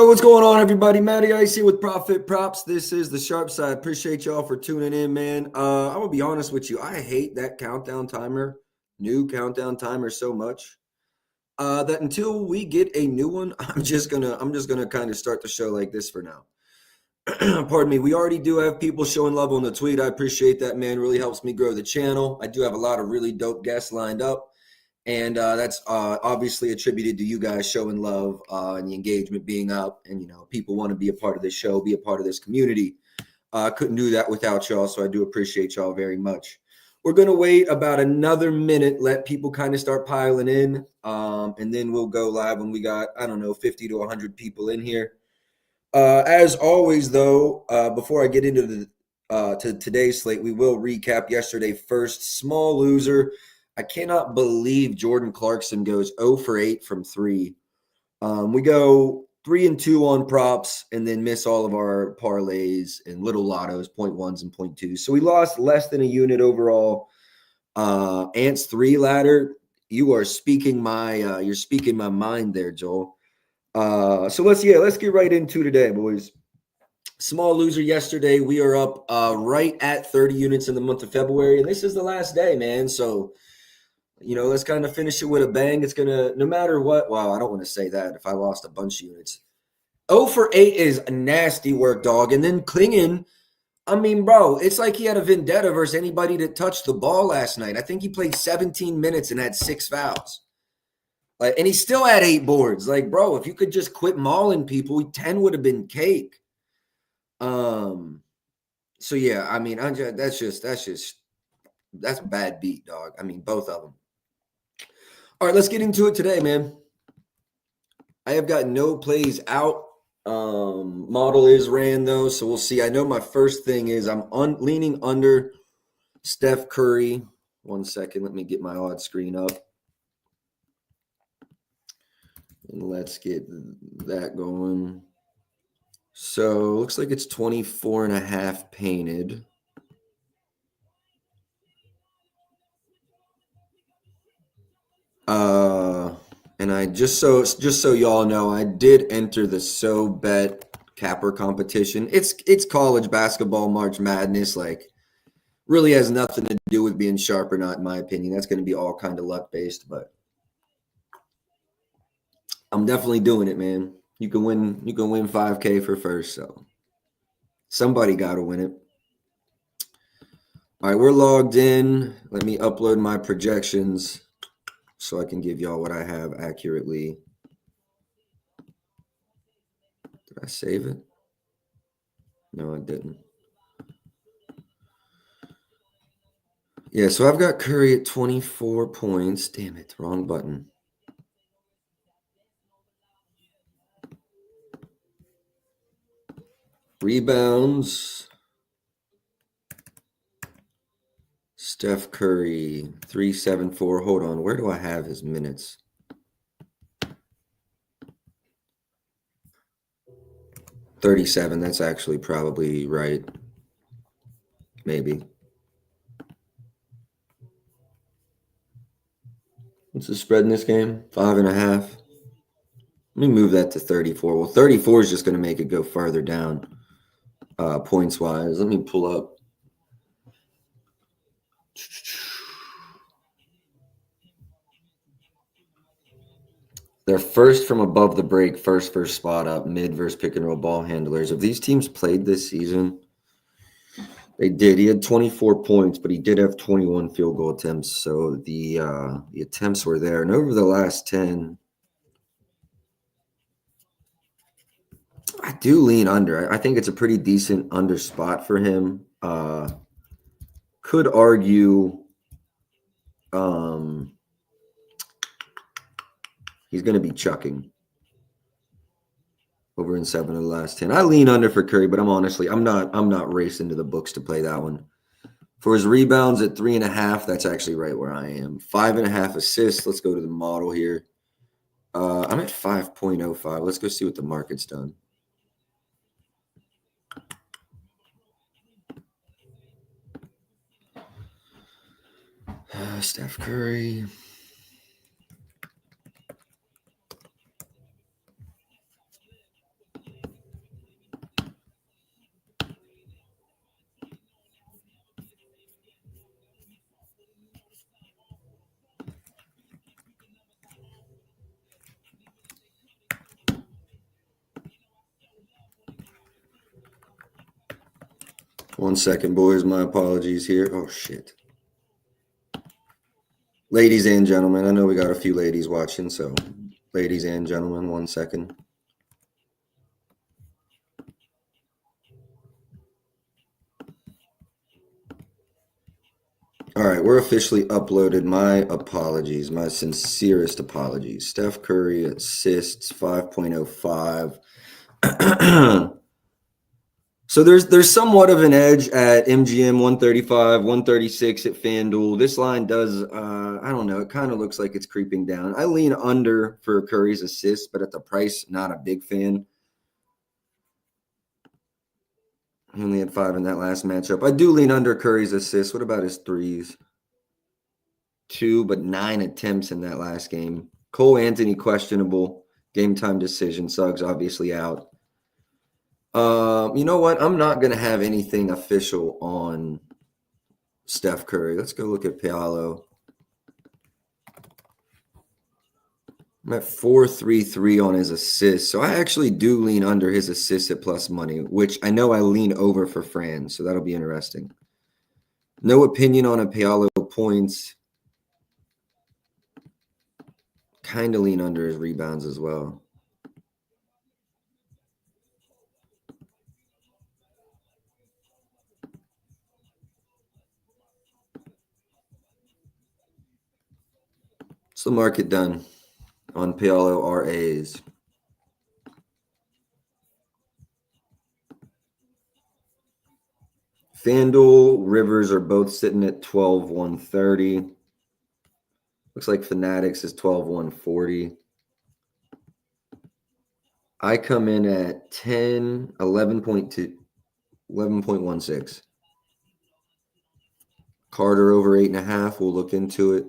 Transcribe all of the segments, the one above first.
Yo, what's going on, everybody? Matty Ice here with Profit Props. This is the Sharp Side. Appreciate y'all for tuning in, man. I'm gonna be honest with you. I hate that countdown timer, new countdown timer, so much that until we get a new one, I'm just gonna kind of start the show like this for now. Pardon me. We already do have people showing love on the tweet. I appreciate that, man. Really helps me grow the channel. I do have a lot of really dope guests lined up. And that's obviously attributed to you guys showing love and the engagement being up. And, people want to be a part of this show, be a part of this community. Couldn't do that without y'all. So I do appreciate y'all very much. We're going to wait about another minute, let people kind of start piling in. And then we'll go live when we got, 50 to 100 people in here. As always, though, before I get into to today's slate, we will recap yesterday's first small loser. I cannot believe Jordan Clarkson goes 0 for 8 from 3. We go 3 and 2 on props and then miss all of our parlays and little lottos, 0.1s and 0.2s. So we lost less than a unit overall. Ants 3 ladder, you're speaking my mind there, Joel. So let's get right into today, boys. Small loser yesterday. We are up right at 30 units in the month of February, and this is the last day, man. So let's kind of finish it with a bang. It's gonna, no matter what. Wow, I don't want to say that if I lost a bunch of units. 0 for 8 is nasty work, dog. And then Klingen, bro, it's like he had a vendetta versus anybody that touched the ball last night. I think he played 17 minutes and had 6 fouls. And he still had 8 boards. Bro, if you could just quit mauling people, 10 would have been cake. So yeah, that's a bad beat, dog. Both of them. All right, let's get into it today, man. I have got no plays out. Model is ran, though, so we'll see. I know my first thing is I'm leaning under Steph Curry. 1 second. Let me get my odd screen up. And let's get that going. So looks like it's 24.5 painted. And I just so y'all know, I did enter the So Bet capper competition. It's college basketball, March Madness. Really has nothing to do with being sharp or not, in my opinion. That's going to be all kind of luck based, but I'm definitely doing it, man. You can win 5K for first, so somebody got to win it. All right, we're logged in. Let me upload my projections so I can give y'all what I have accurately. Did I save it? No, I didn't. Yeah, so I've got Curry at 24 points. Damn it, wrong button. Rebounds. Steph Curry, 374. Hold on, where do I have his minutes? $37. That's actually probably right. Maybe. What's the spread in this game? 5.5. Let me move that to 34. Well, 34 is just going to make it go farther down points-wise. Let me pull up. They're first from above the break, first spot up, mid versus pick and roll ball handlers. Have these teams played this season? They did. He had 24 points, but he did have 21 field goal attempts. So the attempts were there. And over the last 10, I do lean under. I think it's a pretty decent under spot for him. Could argue he's going to be chucking over in 7 of the last 10. I lean under for Curry, but I'm not racing to the books to play that one. For his rebounds at 3.5, that's actually right where I am. 5.5 assists. Let's go to the model here. I'm at 5.05. Let's go see what the market's done. Steph Curry. 1 second, boys. My apologies here. Oh, shit. Ladies and gentlemen, I know we got a few ladies watching, so ladies and gentlemen, 1 second. All right, we're officially uploaded. My apologies, my sincerest apologies. Steph Curry assists 5.05. So there's somewhat of an edge at MGM 135, 136 at FanDuel. This line does, I don't know, it kind of looks like it's creeping down. I lean under for Curry's assists, but at the price, not a big fan. He only had 5 in that last matchup. I do lean under Curry's assists. What about his threes? 2, but 9 attempts in that last game. Cole Anthony, questionable. Game time decision. Suggs obviously out. You know what? I'm not going to have anything official on Steph Curry. Let's go look at Paolo. I'm at 4.33 on his assists. So I actually do lean under his assists at plus money, which I know I lean over for Fran. So that'll be interesting. No opinion on a Paolo points. Kind of lean under his rebounds as well. What's the market done on Paolo RAs? FanDuel, Rivers are both sitting at 12,130. Looks like Fanatics is 12,140. I come in at 10, 11.2, 11.16. Carter over 8.5. We'll look into it.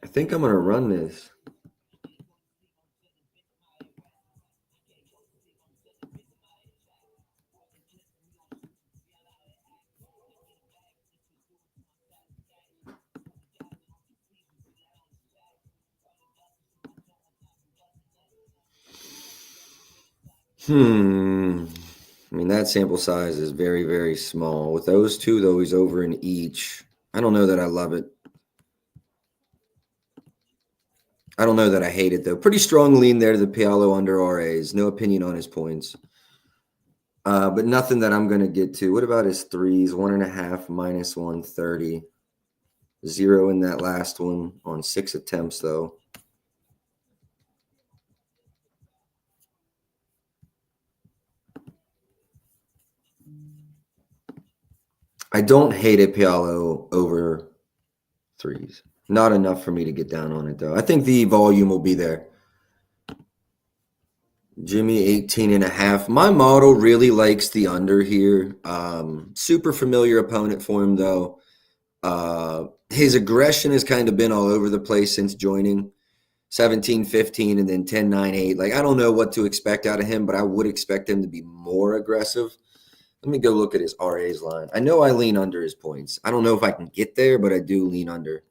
I think I'm going to run this. I mean, that sample size is very, very small. With those two, though, he's over in each. I don't know that I love it. I don't know that I hate it, though. Pretty strong lean there to the Paolo under RAs. No opinion on his points. But nothing that I'm going to get to. What about his threes? 1.5 minus 130. 0 in that last one on 6 attempts, though. I don't hate it, Paolo over threes. Not enough for me to get down on it, though. I think the volume will be there. Jimmy, 18.5. My model really likes the under here. Super familiar opponent for him, though. His aggression has kind of been all over the place since joining. 17-15 and then 10-9-8. Like, I don't know what to expect out of him, but I would expect him to be more aggressive. Let me go look at his RAs line. I know I lean under his points. I don't know if I can get there, but I do lean under.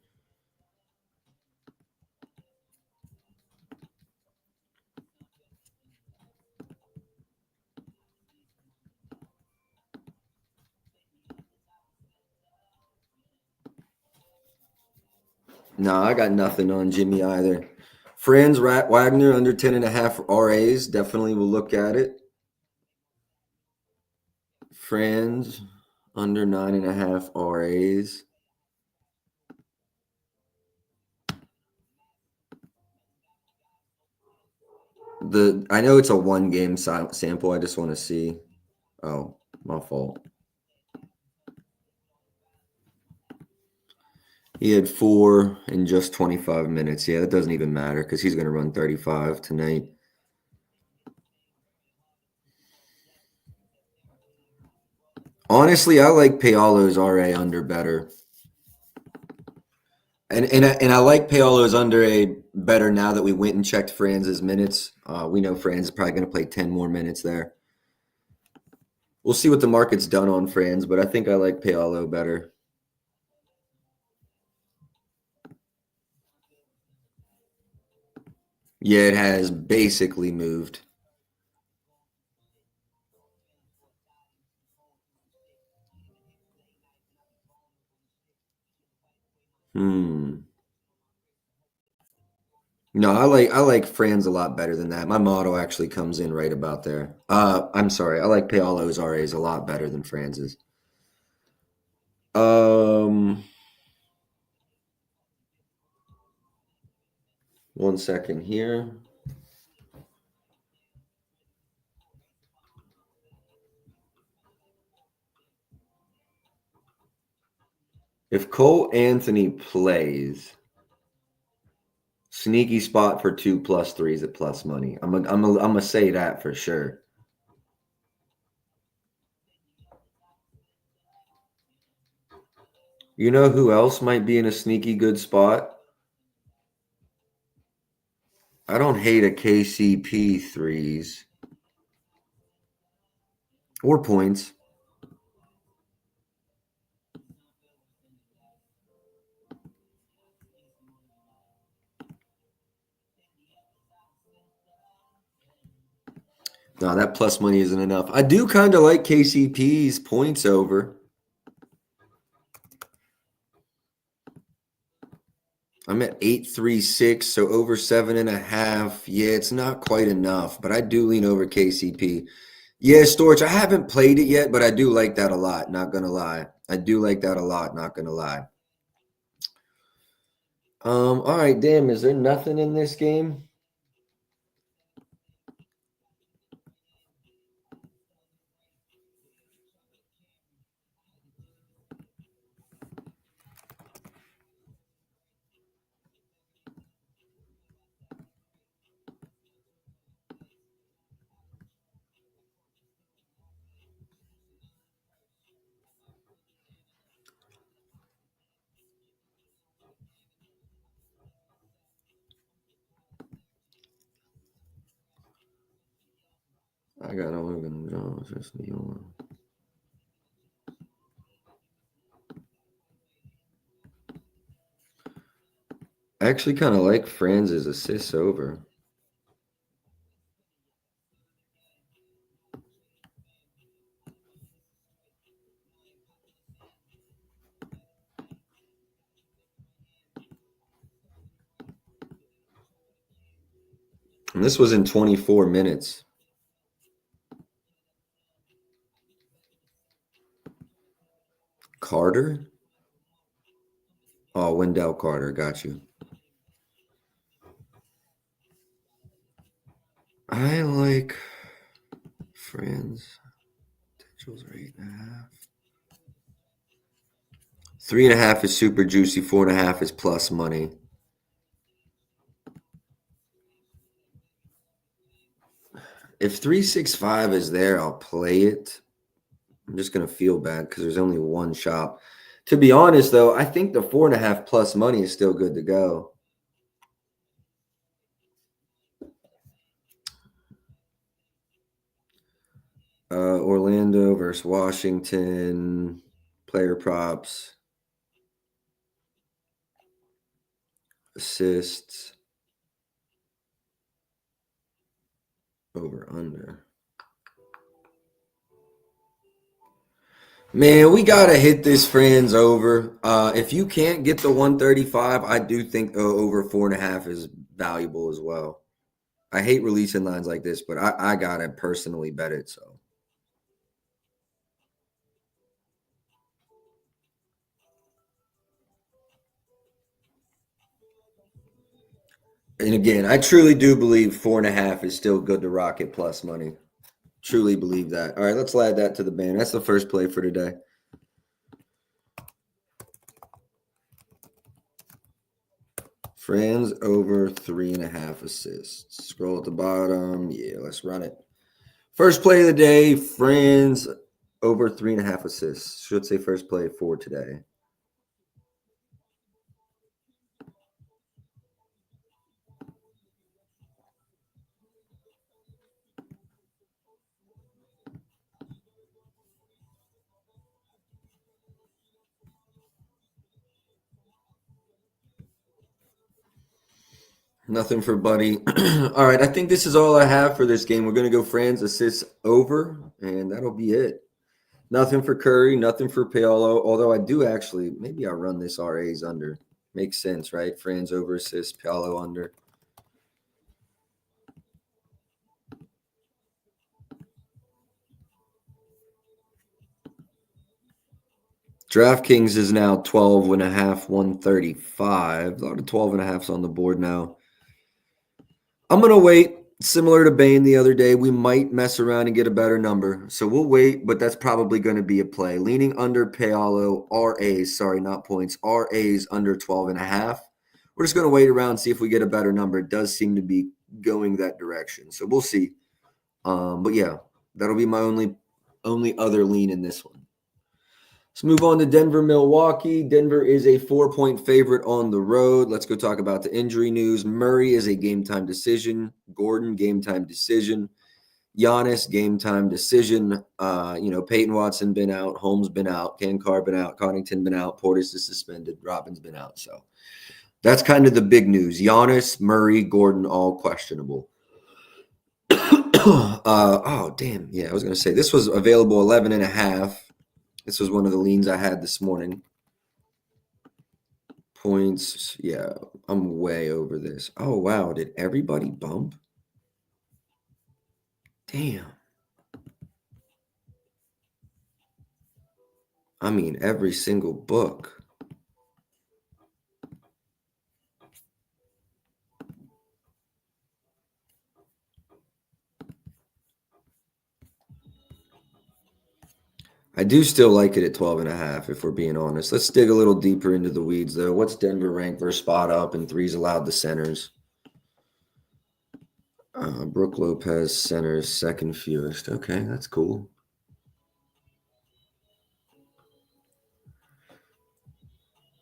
No, I got nothing on Jimmy either. Franz Wagner under 10.5 RAs. Definitely will look at it. Franz under 9.5 RAs. I know it's a 1-game sample. I just want to see. Oh, my fault. He had 4 in just 25 minutes. Yeah, that doesn't even matter because he's going to run 35 tonight. Honestly, I like Paolo's RA under better. And I like Paolo's under a better now that we went and checked Franz's minutes. We know Franz is probably going to play 10 more minutes there. We'll see what the market's done on Franz, but I think I like Paolo better. Yeah, it has basically moved. Hmm. No, I like Franz a lot better than that. My model actually comes in right about there. I'm sorry. I like Paolo's RAs a lot better than Franz's. Um, 1 second here. If Cole Anthony plays, sneaky spot for 2+3s at plus money. I'm gonna say that for sure. You know who else might be in a sneaky good spot? I don't hate a KCP threes or points. No, that plus money isn't enough. I do kind of like KCP's points over. I'm at 836, so over 7.5. Yeah, it's not quite enough, but I do lean over KCP. Yeah, Storage. I haven't played it yet, but I do like that a lot. Not gonna lie, I do like that a lot. Not gonna lie. All right, damn. Is there nothing in this game? I got Oregon Jones. Just New York. I actually kind of like Franz's assists over. And this was in 24 minutes. Carter? Oh, Wendell Carter. Got you. I like Franz. Potentials are 8.5. 3.5 is super juicy. 4.5 is plus money. If 365 is there, I'll play it. I'm just gonna feel bad because there's only one shop. To be honest, though, I think the 4.5 plus money is still good to go. Orlando versus Washington. Player props. Assists. Over under. Man, we gotta hit this Franz over. If you can't get the 135, I do think over 4.5 is valuable as well. I hate releasing lines like this, but I gotta personally bet it. So, and again, I truly do believe 4.5 is still good to Rocket plus money. Truly believe that. All right, let's add that to the band. That's the first play for today. Franz over 3.5 assists. Scroll at the bottom. Yeah, let's run it. First play of the day, Franz over 3.5 assists. Should say first play for today. Nothing for Buddy. All right, I think this is all I have for this game. We're going to go Fran's assists over, and that'll be it. Nothing for Curry, nothing for Paolo, although I do actually, maybe I'll run this RA's under. Makes sense, right? Fran's over assists, Paolo under. DraftKings is now 12.5, 135. A lot of 12.5s on the board now. I'm going to wait. Similar to Bane the other day, we might mess around and get a better number. So we'll wait, but that's probably going to be a play. Leaning under Paolo, RAs, sorry, not points, RAs under 12.5. We're just going to wait around, see if we get a better number. It does seem to be going that direction. So we'll see. But yeah, that'll be my only other lean in this one. Let's move on to Denver, Milwaukee. Denver is a 4-point favorite on the road. Let's go talk about the injury news. Murray is a game-time decision. Gordon, game-time decision. Giannis, game-time decision. Peyton Watson been out. Holmes been out. Carr been out. Connington been out. Portis is suspended. Robbins been out. So that's kind of the big news. Giannis, Murray, Gordon, all questionable. Oh, damn. Yeah, I was going to say this was available 11.5. This was one of the leans I had this morning. Points. Yeah, I'm way over this. Oh, wow. Did everybody bump? Damn. I mean, every single book. I do still like it at 12.5, if we're being honest. Let's dig a little deeper into the weeds, though. What's Denver ranked versus spot up and threes allowed to centers? Brook Lopez centers second fewest. Okay, that's cool.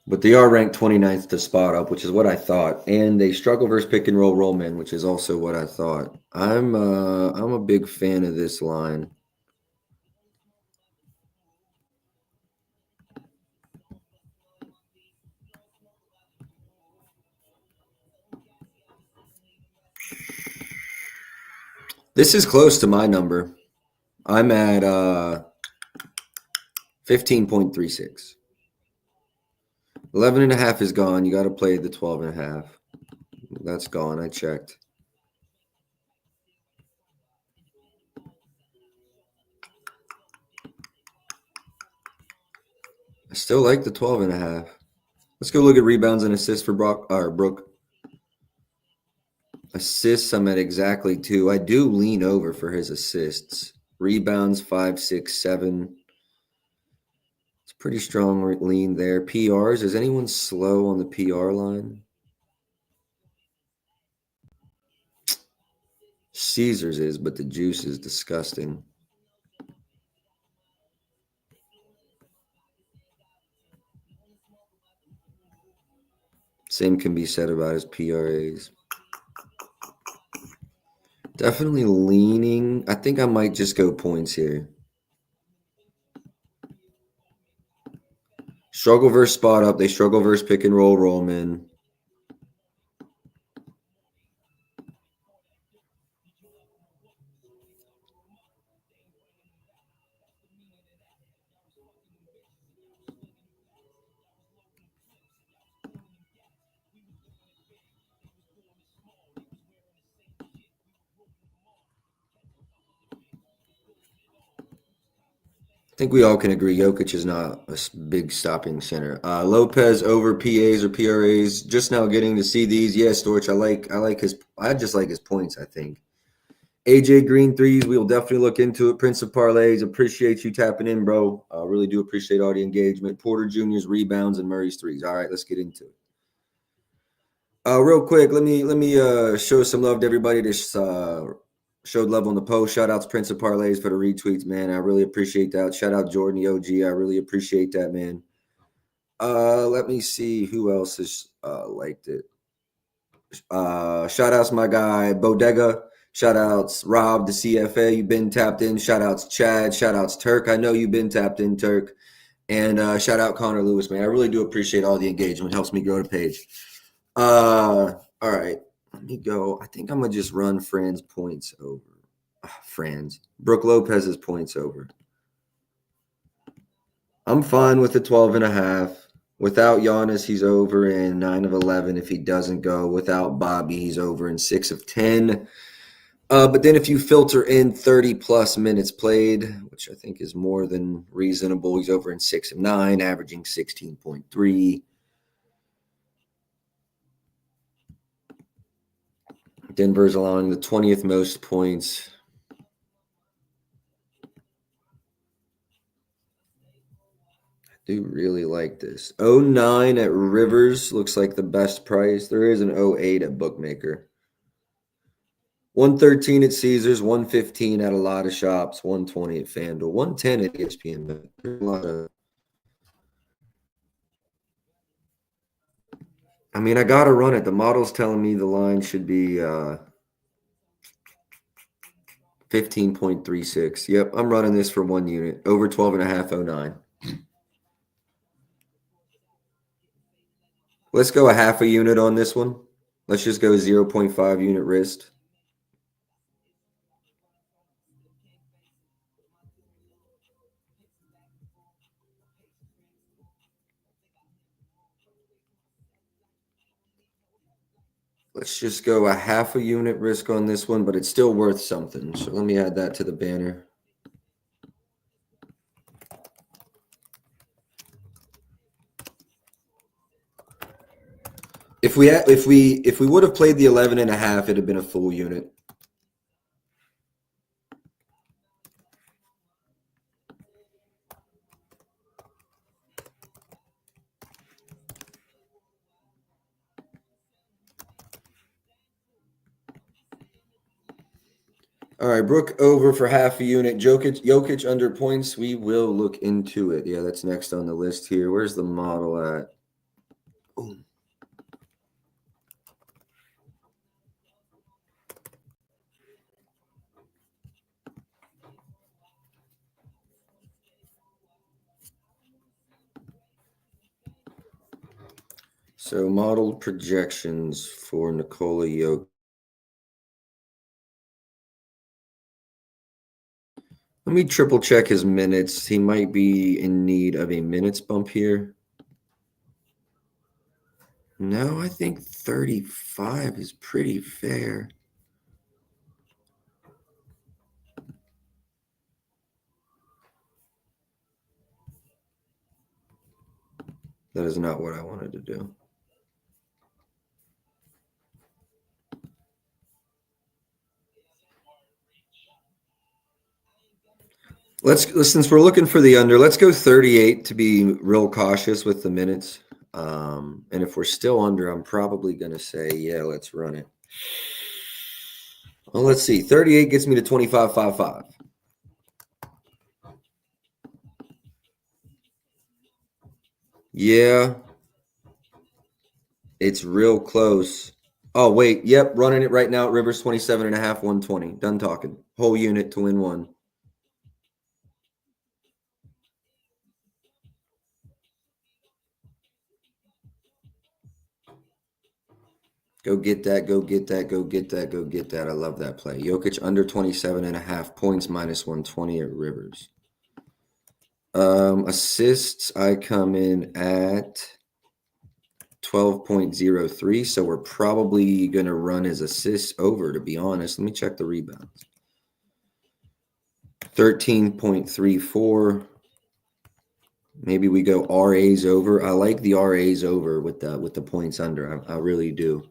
But they are ranked 29th to spot up, which is what I thought. And they struggle versus pick and roll men, which is also what I thought. I'm a big fan of this line. This is close to my number. I'm at 15.36. 11.5 is gone. You got to play the 12.5. That's gone. I checked. I still like the 12.5. Let's go look at rebounds and assists for Brook. Assists, I'm at exactly 2. I do lean over for his assists. Rebounds, 5, 6, 7. It's pretty strong lean there. PRs, is anyone slow on the PR line? Caesars is, but the juice is disgusting. Same can be said about his PRAs. Definitely leaning. I think I might just go points here. Struggle versus spot up. They struggle versus pick and roll rollman. I think we all can agree Jokic is not a big stopping center. Lopez over PAs or PRAs. Just now getting to see these. Yes, Storch. I just like his points, I think. AJ Green threes. We will definitely look into it. Prince of Parlays. Appreciate you tapping in, bro. Really do appreciate all the engagement. Porter Jr.'s rebounds and Murray's threes. All right, let's get into it. Real quick, let me show some love to everybody that showed love on the post. Shout outs Prince of Parlays for the retweets, man. I really appreciate that. Shout out Jordan the OG. I really appreciate that, man. Let me see who else has liked it. Shout outs my guy Bodega. Shout outs Rob the CFA. You've been tapped in. Shout outs Chad. Shout outs Turk. I know you've been tapped in, Turk. And shout out Connor Lewis, man. I really do appreciate all the engagement. It helps me grow the page. All right. Let me go. I think I'm gonna just run Fran's points over. Fran's Brooke Lopez's points over. I'm fine with the 12.5. Without Giannis, he's over in 9 of 11. If he doesn't go, without Bobby, he's over in 6 of 10. But then if you filter in 30 plus minutes played, which I think is more than reasonable, he's over in 6 of 9, averaging 16.3. Denver's allowing the 20th most points. I do really like this. 09 at Rivers looks like the best price. There is an 08 at Bookmaker. 113 at Caesars, 115 at a lot of shops, 120 at FanDuel, 110 at ESPN. There's a lot of. I mean, I got to run it. The model's telling me the line should be 15.36. Yep, I'm running this for 1 unit. Over 12.5, 09. Let's go a half a unit on this one. Let's just go 0.5 unit wrist. Let's just go a half a unit risk on this one, but it's still worth something. So let me add that to the banner. If we would have played the 11.5, it'd have been a full unit. All right, Brook over for half a unit. Jokic under points. We will look into it. Yeah, that's next on the list here. Where's the model at? Ooh. So modeled projections for Nikola Jokic. Let me triple check his minutes. He might be in need of a minutes bump here. No, I think 35 is pretty fair. That is not what I wanted to do. Since we're looking for the under, let's go 38 to be real cautious with the minutes. And if we're still under, I'm probably going to say, yeah, let's run it. Well, let's see. 38 gets me to 25.55. Yeah. It's real close. Oh, wait. Yep. Running it right now at Rivers 27.5, 120. Done talking. Whole unit to win one. Go get that, go get that, go get that, go get that. I love that play. Jokic under 27.5 points, minus 120 at Rivers. Assists, I come in at 12.03, so we're probably going to run his assists over, to be honest. Let me check the rebounds. 13.34. Maybe we go RAs over. I like the RAs over with the points under. I really do.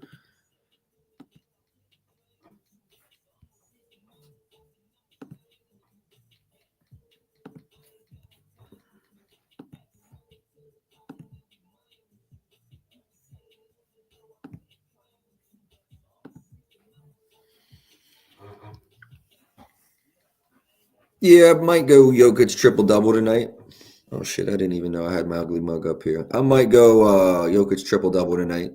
Yeah, might go Jokic triple-double tonight. Oh, shit, I didn't even know I had my ugly mug up here. I might go Jokic triple-double tonight.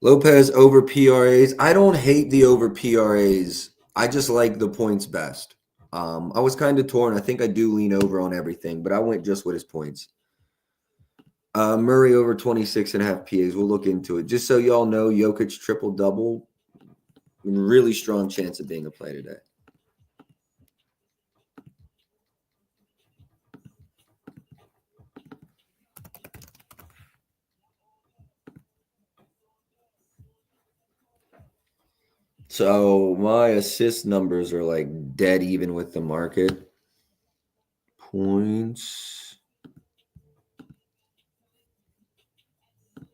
Lopez over PRAs. I don't hate the over PRAs. I just like the points best. I was kind of torn. I think I do lean over on everything, but I went just with his points. Murray over 26.5 PAs. We'll look into it. Just so y'all know, Jokic triple-double. Really strong chance of being a play today. So my assist numbers are like dead even with the market. Points.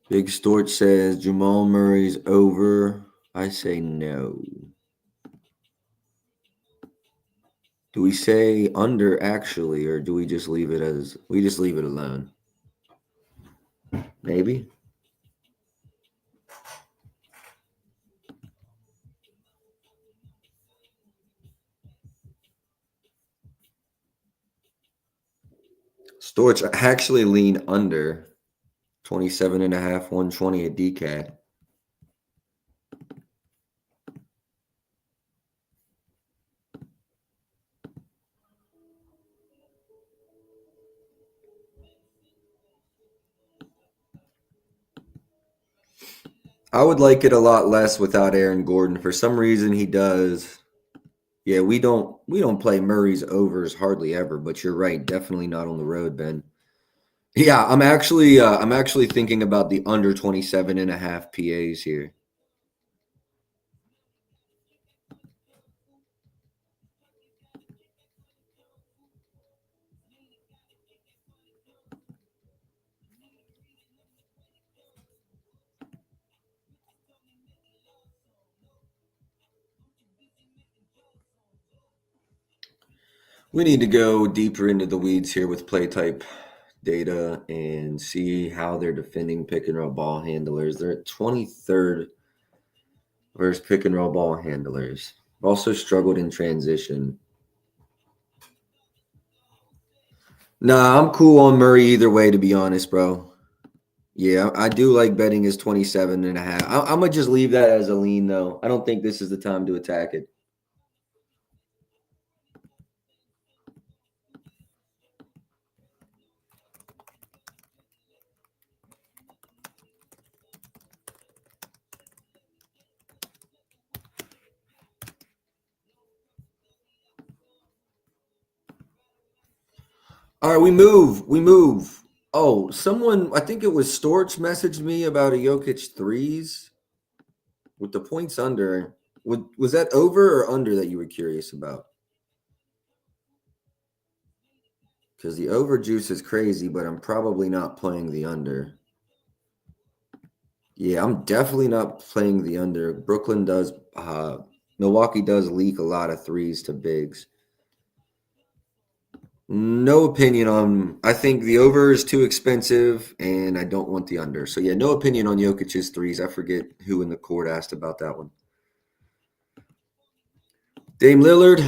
Big Stort says Jamal Murray's over. I say no. Do we say under actually, or do we just leave it as we just leave it alone? Maybe. Storch actually lean under 27.5, 120 at DK. I would like it a lot less without Aaron Gordon. For some reason he does. Yeah, we don't play Murray's overs hardly ever, but you're right, definitely not on the road, Ben. Yeah, I'm actually thinking about the under 27.5 PAs here. We need to go deeper into the weeds here with play type data and see how they're defending pick and roll ball handlers. They're at 23rd versus pick and roll ball handlers. Also struggled in transition. Nah, I'm cool on Murray either way, to be honest, bro. Yeah, I do like betting his 27.5. I'm going to just leave that as a lean, though. I don't think this is the time to attack it. All right, we move. We move. Oh, someone, I think it was Storch messaged me about a Jokic threes with the points under. Was that over or under that you were curious about? Because the over juice is crazy, but I'm probably not playing the under. Yeah, I'm definitely not playing the under. Milwaukee does leak a lot of threes to bigs. No opinion on. I think the over is too expensive, and I don't want the under. So yeah, no opinion on Jokic's threes. I forget who in the court asked about that one. Dame Lillard.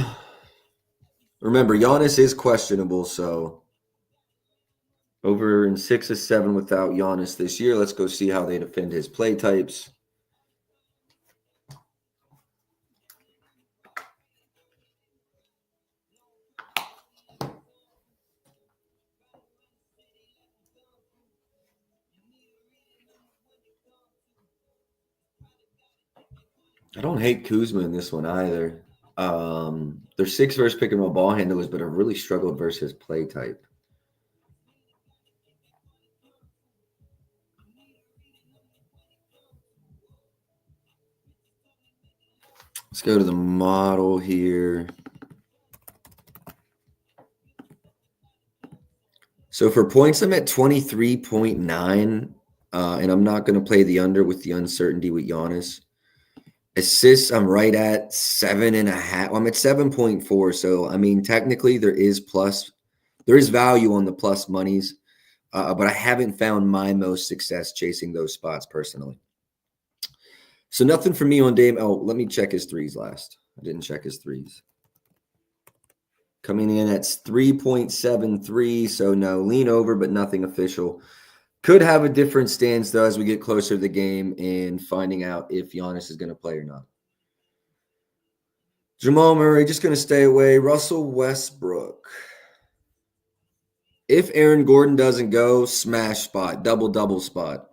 Remember, Giannis is questionable, so over in 6 or 7 without Giannis this year. Let's go see how they defend his play types. I don't hate Kuzma in this one either. They're 6 versus pick and roll ball handlers, but have really struggled versus play type. Let's go to the model here. So for points, I'm at 23.9, and I'm not going to play the under with the uncertainty with Giannis. Assists, I'm right at 7.5. I'm at 7.4. So I mean, technically, there is value on the plus monies, but I haven't found my most success chasing those spots personally. So nothing for me on Dame. Oh, let me check his threes last. I didn't check his threes. Coming in at 3.73. So no, lean over, but nothing official. Could have a different stance, though, as we get closer to the game and finding out if Giannis is going to play or not. Jamal Murray, just going to stay away. Russell Westbrook. If Aaron Gordon doesn't go, smash spot, double spot.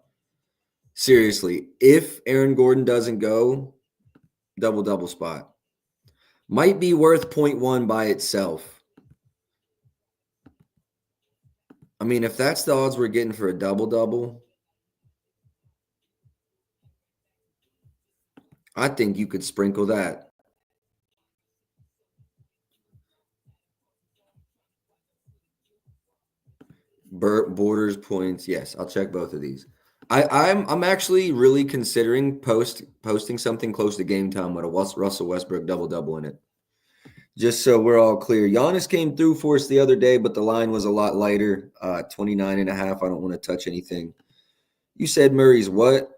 Seriously, if Aaron Gordon doesn't go, double spot. Might be worth 0.1 by itself. I mean, if that's the odds we're getting for a double, I think you could sprinkle that. Borders points. Yes, I'll check both of these. I'm actually really considering posting something close to game time with a Russell Westbrook double in it. Just so we're all clear. Giannis came through for us the other day, but the line was a lot lighter, 29.5. I don't want to touch anything. You said Murray's what?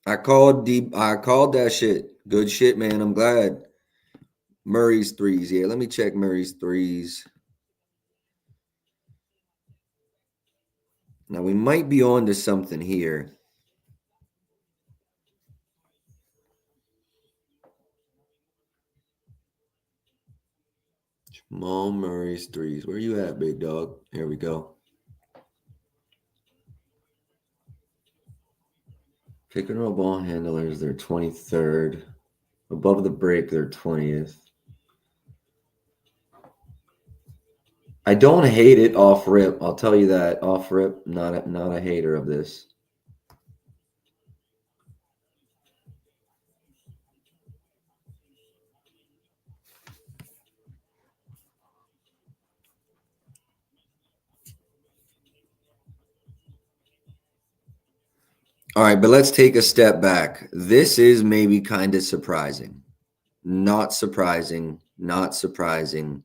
I called that shit. Good shit, man. I'm glad. Murray's threes. Yeah, let me check Murray's threes. Now we might be on to something here. Jamal Murray's threes. Where you at, big dog? Here we go. Pick and roll ball handlers, they're 23rd. Above the break, they're 20th. I don't hate it off rip. I'll tell you that. Off rip, not a hater of this. All right, but let's take a step back. This is maybe kind of surprising. Not surprising. Not surprising.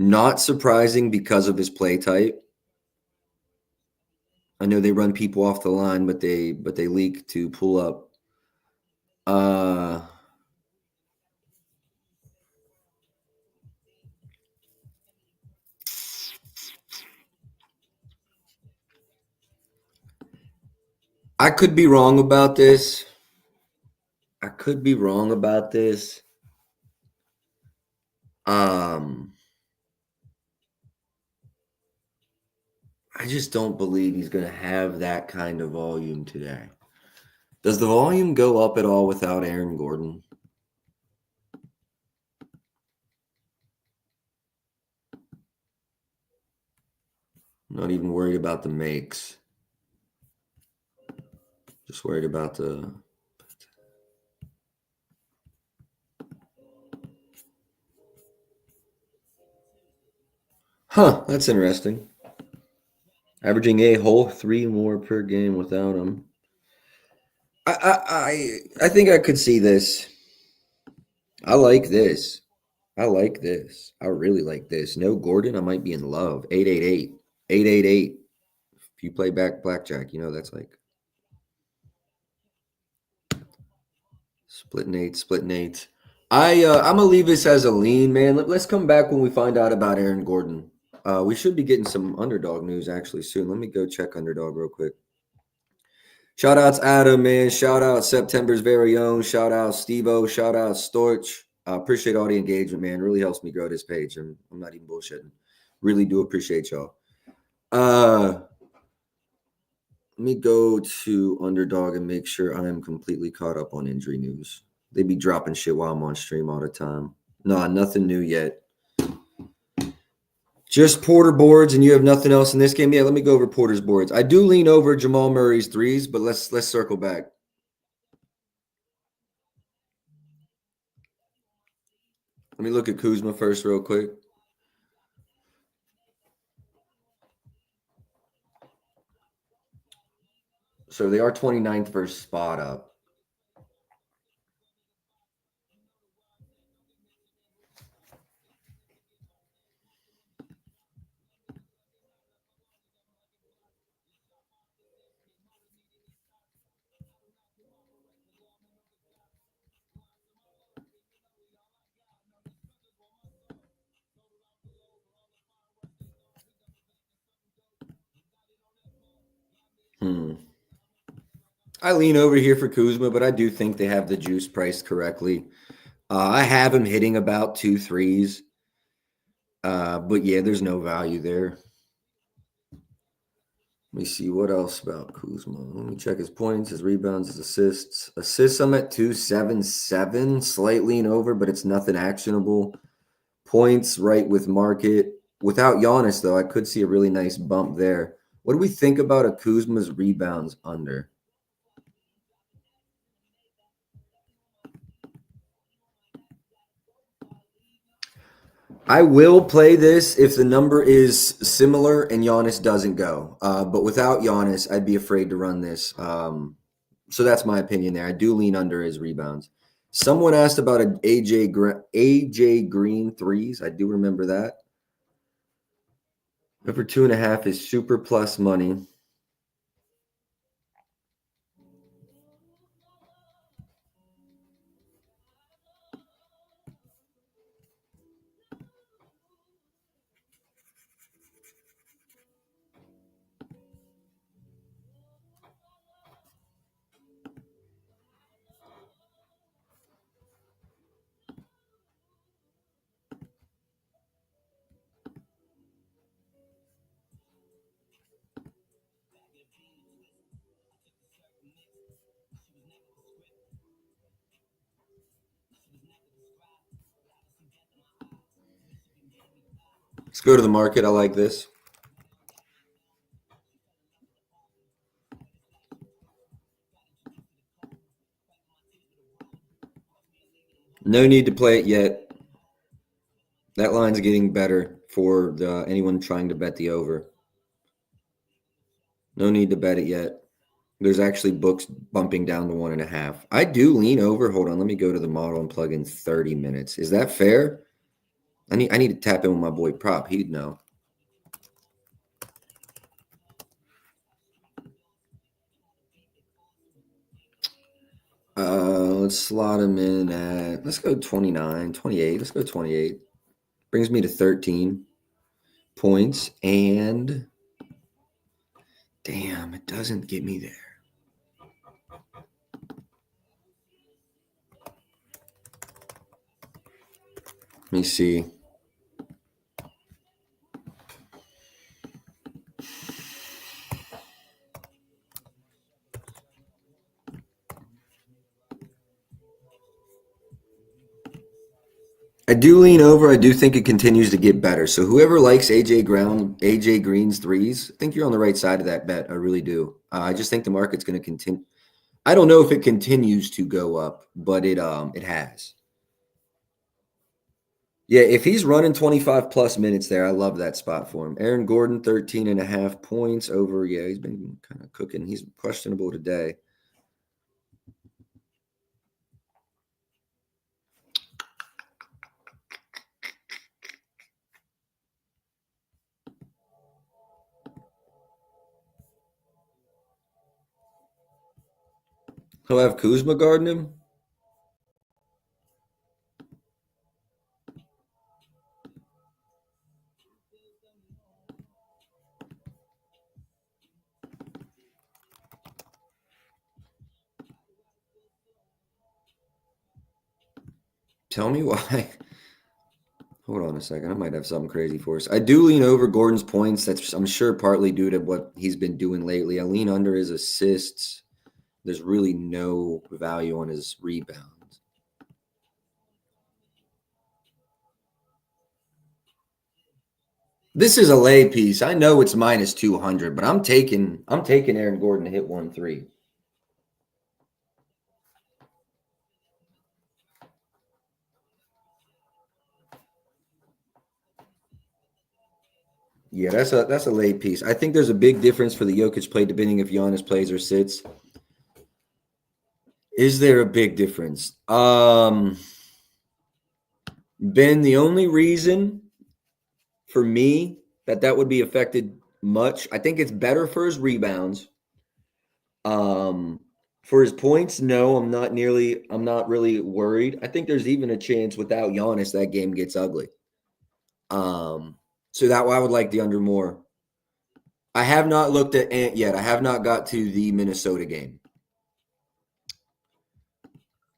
Not surprising because of his play type. I know they run people off the line, but they leak to pull up. I could be wrong about this. I just don't believe he's going to have that kind of volume today. Does the volume go up at all without Aaron Gordon? I'm not even worried about the makes. Just worried about the... Huh, that's interesting. Averaging a whole 3 more per game without him. I think I could see this. I like this. I really like this. No Gordon, I might be in love. 888. 888. If you play blackjack, you know that's like split Nate. I'm gonna leave this as a lean, man. Let's come back when we find out about Aaron Gordon. We should be getting some underdog news actually soon. Let me go check underdog real quick. Shout outs Adam, man. Shout out September's very own. Shout out Steve-O. Shout out Storch. I appreciate all the engagement, man. It really helps me grow this page. I'm not even bullshitting. Really do appreciate y'all. Let me go to underdog and make sure I am completely caught up on injury news. They be dropping shit while I'm on stream all the time. Nah, nothing new yet. Just Porter boards, and you have nothing else in this game. Yeah, let me go over Porter's boards. I do lean over Jamal Murray's threes, but let's circle back. Let me look at Kuzma first real quick. So they are 29th versus spot up. I lean over here for Kuzma, but I do think they have the juice priced correctly. I have him hitting about 2 threes. But yeah, there's no value there. Let me see what else about Kuzma. Let me check his points, his rebounds, his assists. Assists, I'm at 277, slight lean over, but it's nothing actionable. Points right with market. Without Giannis, though, I could see a really nice bump there. What do we think about a Kuzma's rebounds under? I will play this if the number is similar and Giannis doesn't go. But without Giannis, I'd be afraid to run this. So that's my opinion there. I do lean under his rebounds. Someone asked about an AJ Green threes. I do remember that. Over 2.5 is super plus money. Let's go to the market. I like this. No need to play it yet. That line's getting better for anyone trying to bet the over. No need to bet it yet. There's actually books bumping down to 1.5. I do lean over. Hold on, let me go to the model and plug in 30 minutes. Is that fair? I need to tap in with my boy Prop. He'd know. Let's slot him in at, let's go 29, 28. Let's go 28. Brings me to 13 points. And damn, it doesn't get me there. Let me see. I do lean over. I do think it continues to get better. So whoever likes AJ Green's threes, I think you're on the right side of that bet. I really do. I just think the market's going to continue. I don't know if it continues to go up, but it has. Yeah, if he's running 25 plus minutes there, I love that spot for him. Aaron Gordon, 13.5 points over. Yeah, he's been kind of cooking. He's questionable today. He'll have Kuzma guarding him. Tell me why. Hold on a second. I might have something crazy for us. I do lean over Gordon's points. That's, I'm sure, partly due to what he's been doing lately. I lean under his assists. There's really no value on his rebounds. This is a lay piece. I know it's minus 200, but I'm taking Aaron Gordon to hit 1-3. Yeah, that's a late piece. I think there's a big difference for the Jokic play depending if Giannis plays or sits. Is there a big difference? Ben, the only reason for me that would be affected much, I think it's better for his rebounds. For his points, no, I'm not really worried. I think there's even a chance without Giannis that game gets ugly. So that I would like the under more. I have not looked at Ant yet. I have not got to the Minnesota game.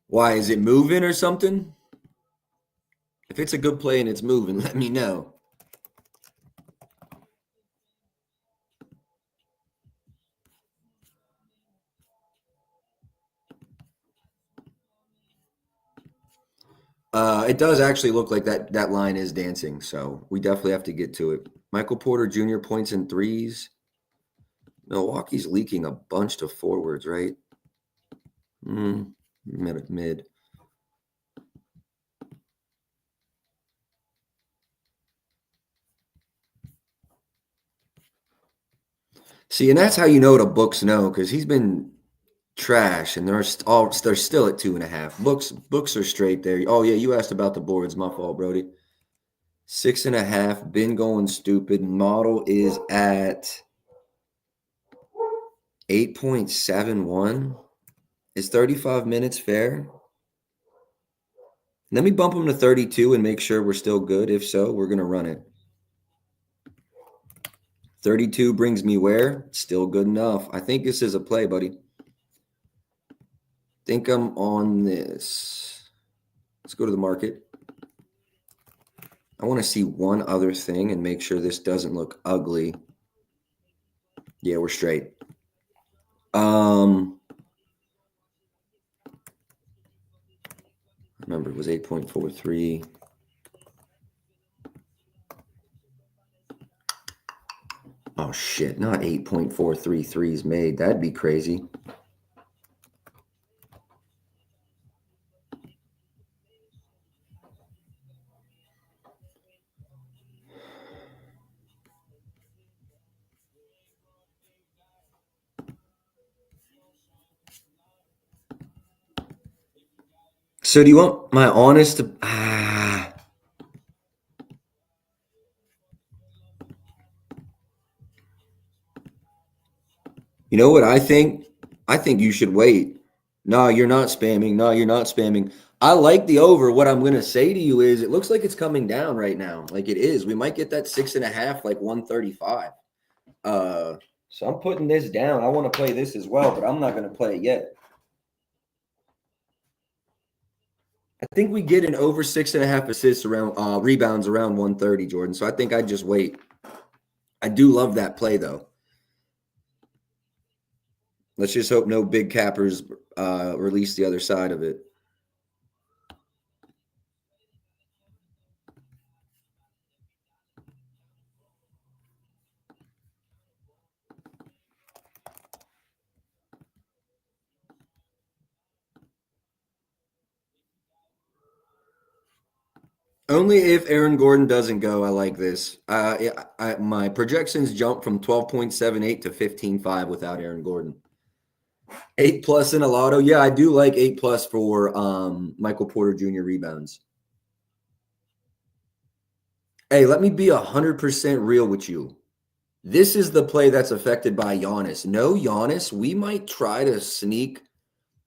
Why is it moving or something? If it's a good play and it's moving, let me know. It does actually look like that line is dancing, so we definitely have to get to it. Michael Porter Jr. points in threes. Milwaukee's leaking a bunch to forwards, right? Mid. See, and that's how you know the books know because he's been trash, and they're still at 2.5. Books are straight there. Oh yeah, you asked about the boards. My fault, Brody. 6.5. Been going stupid. Model is at 8.71. Is 35 minutes fair? Let me bump him to 32 and make sure we're still good. If so, we're gonna run it. 32 brings me where? Still good enough. I think this is a play, buddy. Think I'm on this. Let's go to the market. I want to see one other thing and make sure this doesn't look ugly. Yeah, we're straight. Remember, it was 8.43. Oh, shit. Not 8.433s made. That'd be crazy. So do you want my honest... You know what I think? I think you should wait. No, you're not spamming. No, you're not spamming. I like the over. What I'm going to say to you is it looks like it's coming down right now. Like it is. We might get that 6.5, like 135. So I'm putting this down. I want to play this as well, but I'm not going to play it yet. I think we get an over 6.5 assists around rebounds around 130, Jordan. So I think I'd just wait. I do love that play though. Let's just hope no big cappers release the other side of it. Only if Aaron Gordon doesn't go, I like this. My projections jump from 12.78 to 15.5 without Aaron Gordon. 8+ in a lotto. Yeah, I do like 8+ for Michael Porter Jr. rebounds. Hey, let me be 100% real with you. This is the play that's affected by Giannis. No Giannis, we might try to sneak.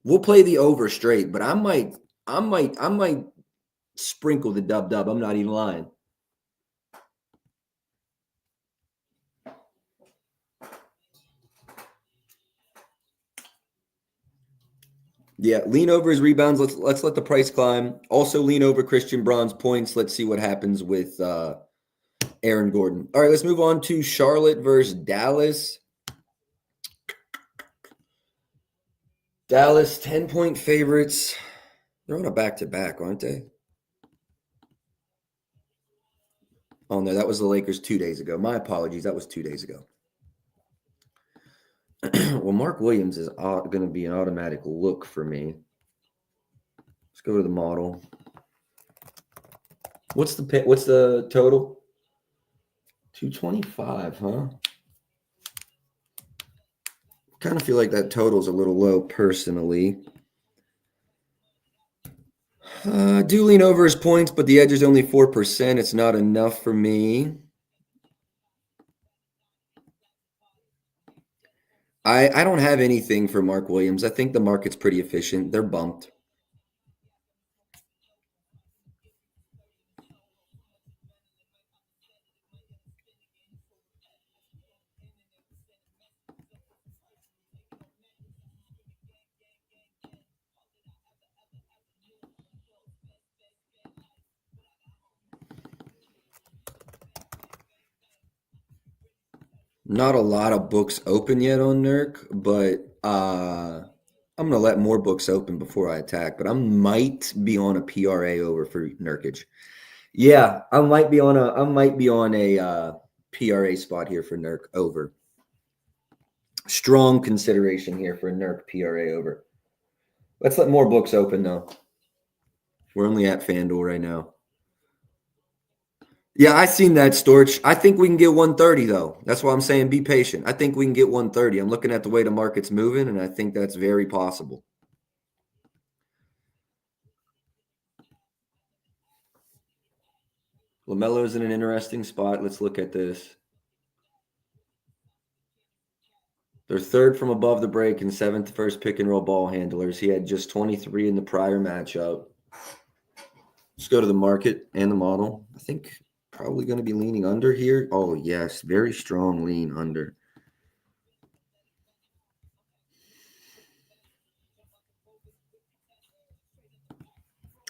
We'll play the over straight, but I might sprinkle the dub. I'm not even lying. Yeah, lean over his rebounds. Let's let the price climb. Also lean over Christian Braun's points. Let's see what happens with Aaron Gordon. All right, let's move on to Charlotte versus Dallas. Dallas 10-point favorites. They're on a back-to-back, aren't they? Oh no, that was the Lakers 2 days ago. My apologies. That was 2 days ago. Well, Mark Williams is going to be an automatic look for me. Let's go to the model. What's the total? 225, huh? Kind of feel like that total's a little low personally. Do lean over his points, but the edge is only 4%. It's not enough for me. I don't have anything for Mark Williams. I think the market's pretty efficient. They're bumped. Not a lot of books open yet on Nurk, but I'm gonna let more books open before I attack, but I might be on a PRA over for Nurkic. Yeah, I might be on a PRA spot here for Nurk over. Strong consideration here for Nurk PRA over. Let's let more books open though. We're only at FanDuel right now. Yeah, I seen that, Storch. I think we can get 130 though. That's why I'm saying be patient. I think we can get 130. I'm looking at the way the market's moving, and I think that's very possible. LaMelo's in an interesting spot. Let's look at this. They're third from above the break and seventh first pick and roll ball handlers. He had just 23 in the prior matchup. Let's go to the market and the model. I think probably going to be leaning under here. Oh, yes. Very strong lean under.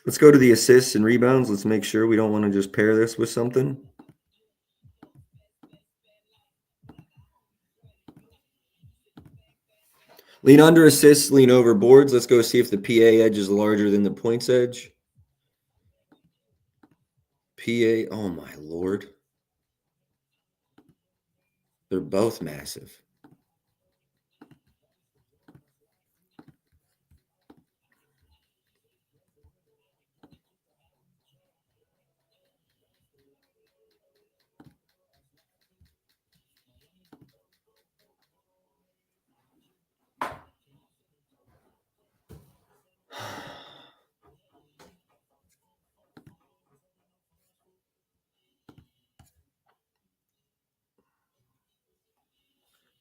Let's go to the assists and rebounds. Let's make sure we don't want to just pair this with something. Lean under assists, lean over boards. Let's go see if the PA edge is larger than the points edge. PA, oh my lord. They're both massive.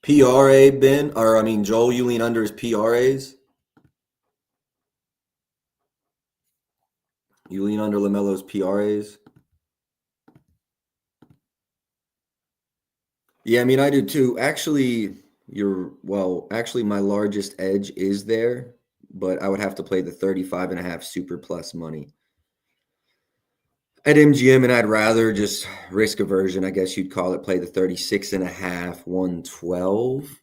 PRA, Ben, or I mean, Joel, you lean under his PRAs? You lean under LaMelo's PRAs? Yeah, I mean, I do too. Actually, actually, my largest edge is there, but I would have to play the 35.5 super plus money at MGM, and I'd rather just risk aversion, I guess you'd call it, play the 36.5, 112.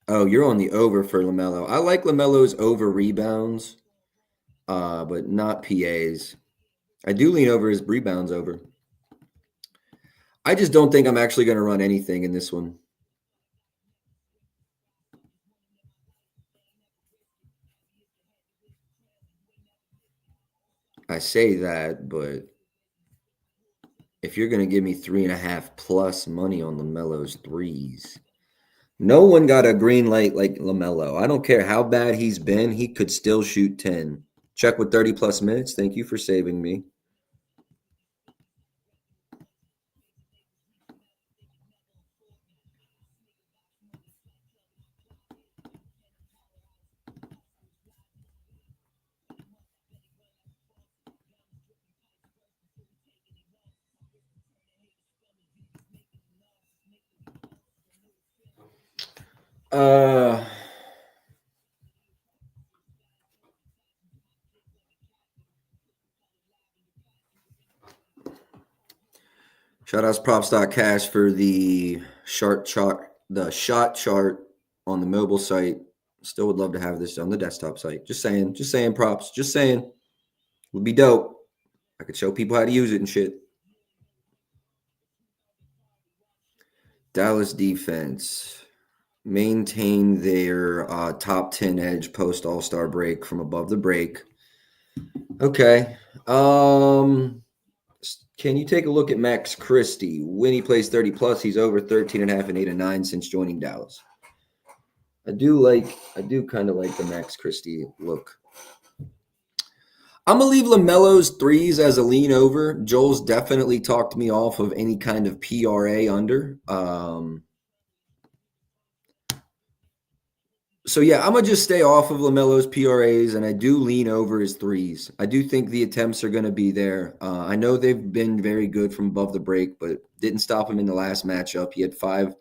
Oh, you're on the over for LaMelo. I like LaMelo's over rebounds, but not PAs. I do lean over his rebounds over. I just don't think I'm actually going to run anything in this one. I say that, but if you're going to give me 3.5 plus money on LaMelo's threes, no one got a green light like LaMelo. I don't care how bad he's been, he could still shoot 10. Check with 30 plus minutes. Thank you for saving me. Uh, Shout outs props.cash for the shot chart on the mobile site. Still would love to have this on the desktop site. Just saying props. Just saying. Would be dope. I could show people how to use it and shit. Dallas defense maintain their top 10 edge post All-Star break from above the break. Okay. Can you take a look at Max Christie? When he plays 30 plus, he's over 13.5 and 8 and 9 since joining Dallas. I do kind of like the Max Christie look. I'm gonna leave LaMelo's threes as a lean over. Joel's definitely talked me off of any kind of PRA under. So yeah, I'm gonna just stay off of LaMelo's PRAs, and I do lean over his threes. I do think the attempts are going to be there. I know they've been very good from above the break, but didn't stop him in the last matchup. He had 5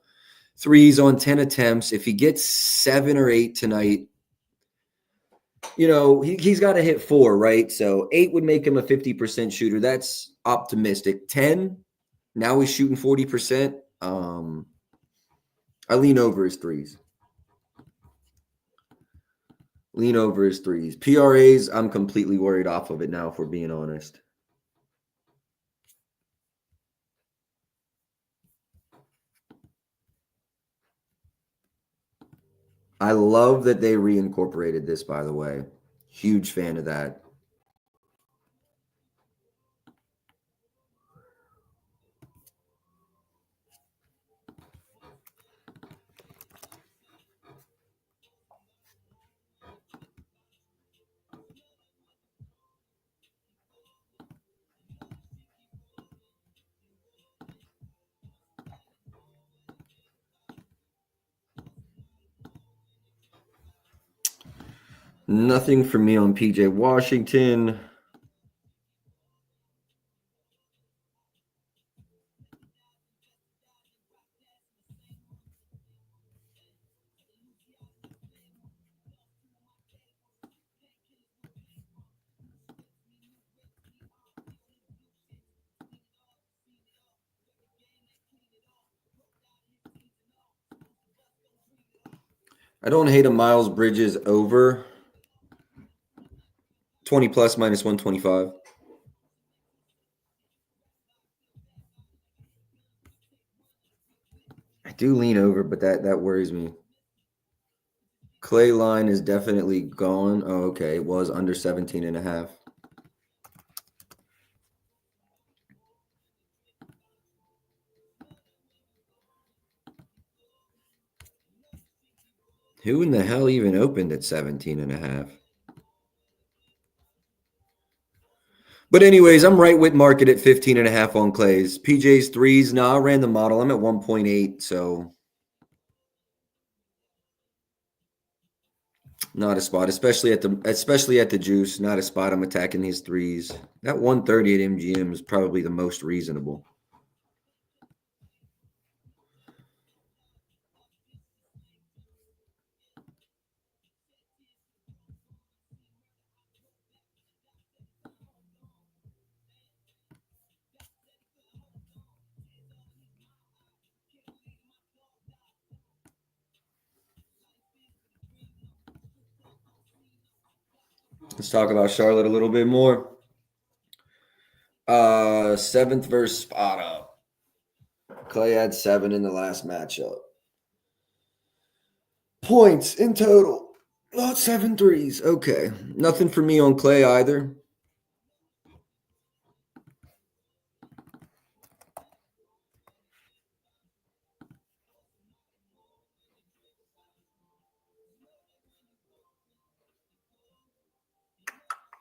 threes on 10 attempts. If he gets 7 or 8 tonight, he's got to hit 4, right? So 8 would make him a 50% shooter. That's optimistic. 10, now he's shooting 40%. I lean over his threes. Lean over his threes. PRAs, I'm completely worried off of it now, if we're being honest. I love that they reincorporated this, by the way. Huge fan of that. Nothing for me on PJ Washington. I don't hate a Miles Bridges over 20 plus minus 125. I do lean over, but that worries me. Clay line is definitely gone. Oh, okay. It was under 17 and a half. Who in the hell even opened at 17 and a half? But anyways, I'm right with market at 15 and a half on Clay's. PJ's threes, I ran the model. I'm at 1.8, so not a spot, especially at the juice, not a spot I'm attacking his threes. That 130 at MGM is probably the most reasonable. Let's talk about Charlotte a little bit more. Seventh versus spot up. Clay had 7 in the last matchup. Points in total. Not 7 threes. Okay. Nothing for me on Clay either.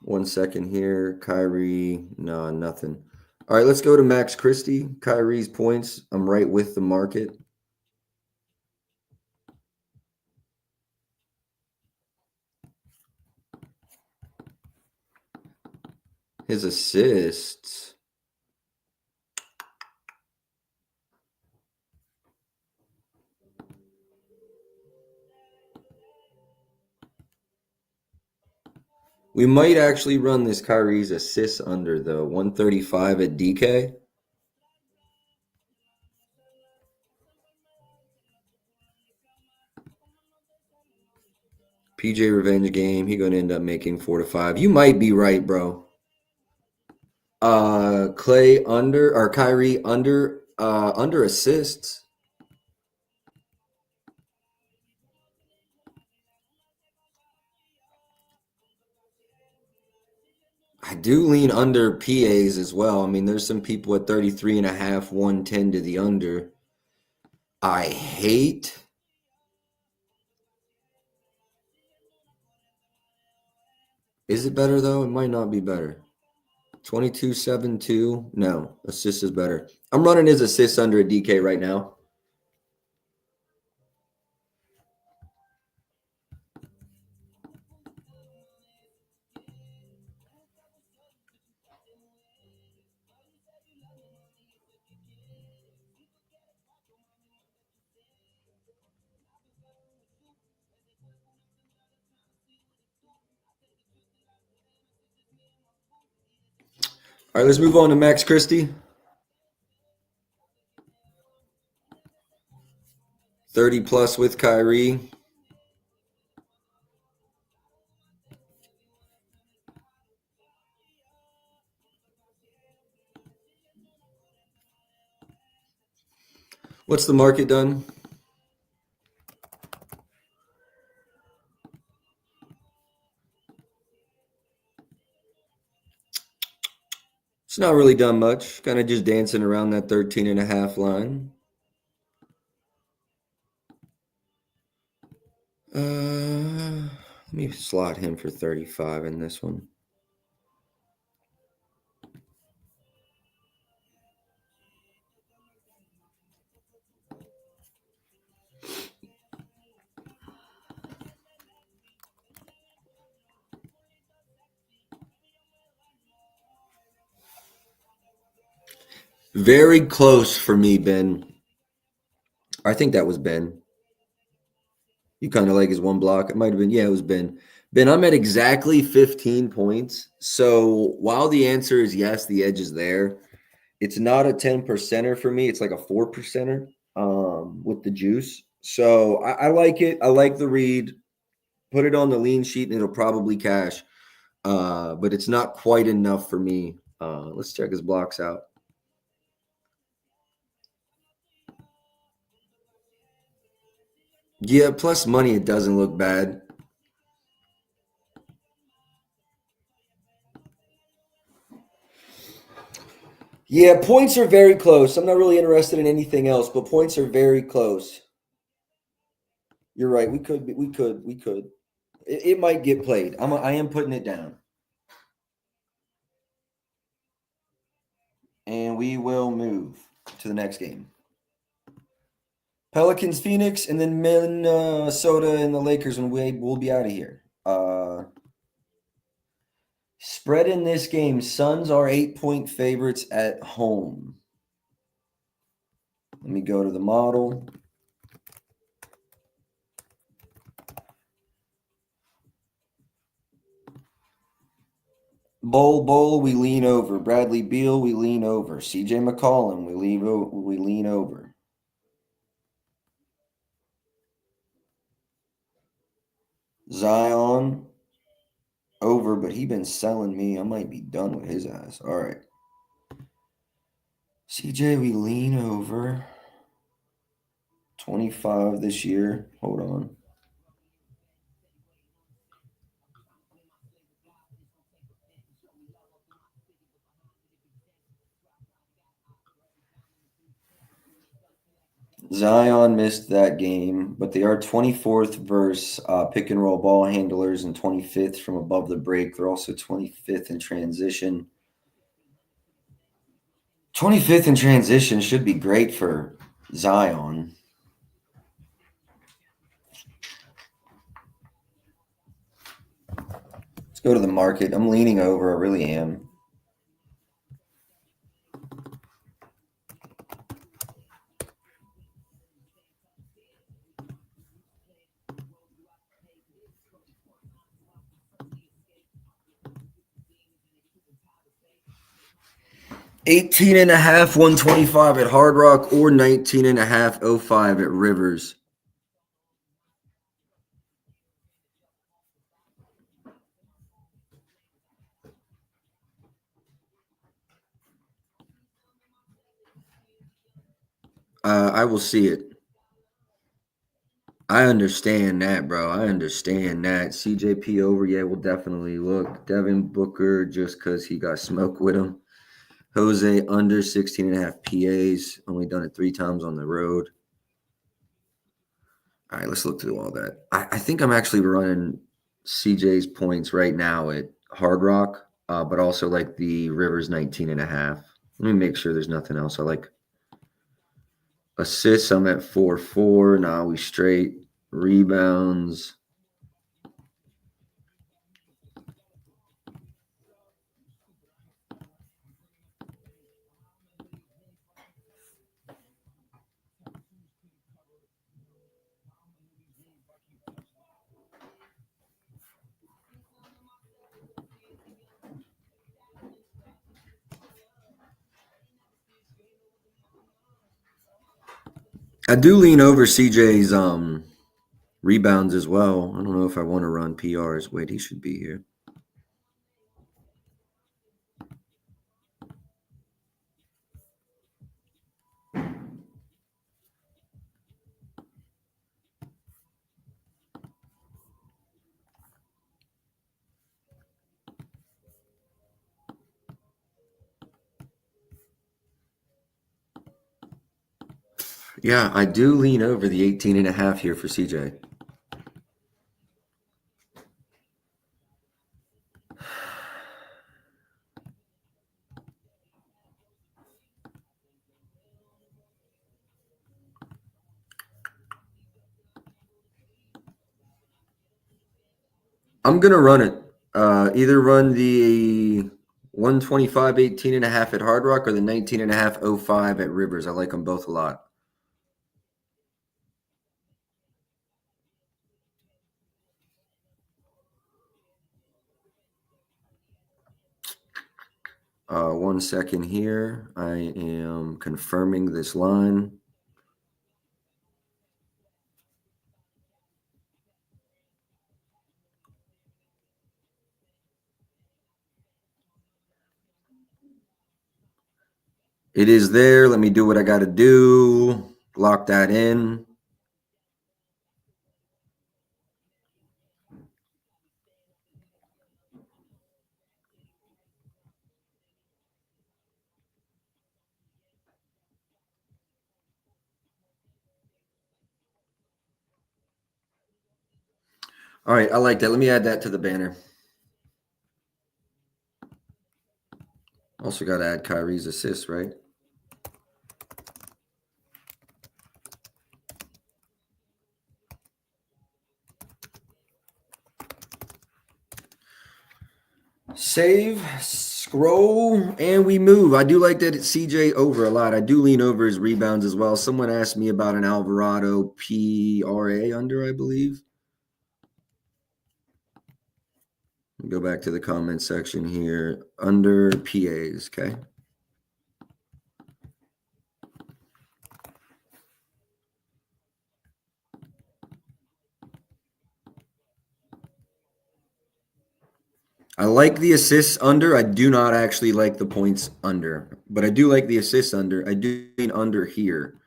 One second here. Kyrie, no, nothing. All right, let's go to Max Christie. Kyrie's points. I'm right with the market. His assists. We might actually run this Kyrie's assists under, though. 135 at DK. PJ revenge game. He gonna end up making 4 to 5. You might be right, bro. Clay under or Kyrie under assists. I do lean under PAs as well. I mean, there's some people at 33 and a half, 110 to the under. I hate. Is it better though? It might not be better. 22-7-2. No, assist is better. I'm running his assists under a DK right now. All right, let's move on to Max Christie. 30 plus with Kyrie. What's the market done? It's not really done much. Kind of just dancing around that 13.5 line. Let me slot him for 35 in this one. Very close for me, Ben. I think that was Ben. You kind of like his one block. It might have been, yeah, it was Ben. Ben, I'm at exactly 15 points. So while the answer is yes, the edge is there. It's not a 10 percenter for me. It's like a 4 percenter with the juice. So I like it. I like the read. Put it on the lean sheet and it'll probably cash. But it's not quite enough for me. Let's check his blocks out. Yeah, plus money, it doesn't look bad. Yeah, points are very close. I'm not really interested in anything else, but points are very close. You're right. We could. It might get played. I am putting it down. And we will move to the next game. Pelicans, Phoenix, and then Minnesota and the Lakers, and we'll be out of here. Spread in this game: Suns are 8-point favorites at home. Let me go to the model. Bowl, we lean over. Bradley Beal, we lean over. CJ McCollum, we lean over. Zion, over, but he been selling me. I might be done with his ass. All right. CJ, we lean over. 25 this year. Hold on. Zion missed that game, but they are 24th versus pick and roll ball handlers and 25th from above the break. They're also 25th in transition. 25th in transition should be great for Zion. Let's go to the market. I'm leaning over. I really am. Eighteen and a half, 125 at Hard Rock, or 19 and a half, 05 at Rivers. I will see it. I understand that, bro. I understand that. CJP over, yeah, we'll definitely look. Devin Booker, just because he got smoked with him. Jose under 16 and a half PAs. Only done it 3 times on the road. All right, let's look through all that. I think I'm actually running CJ's points right now at Hard Rock, but also like the Rivers 19 and a half. Let me make sure there's nothing else. I like assists. I'm at 4-4. Now we straight. Rebounds. I do lean over CJ's rebounds as well. I don't know if I want to run PRs. Wait, he should be here. Yeah, I do lean over the 18.5 here for CJ. I'm gonna run it. Either run the 125 18.5 at Hard Rock or the 19.5 05 at Rivers. I like them both a lot. 1 second here. I am confirming this line. It is there. Let me do what I got to do. Lock that in. All right, I like that. Let me add that to the banner. Also got to add Kyrie's assist, right? Save, scroll, and we move. I do like that it's CJ over a lot. I do lean over his rebounds as well. Someone asked me about an Alvarado PRA under, I believe. Go back to the comment section here. Under PAs, okay? I like the assists under. I do not actually like the points under, but I do like the assists under. I do lean under here.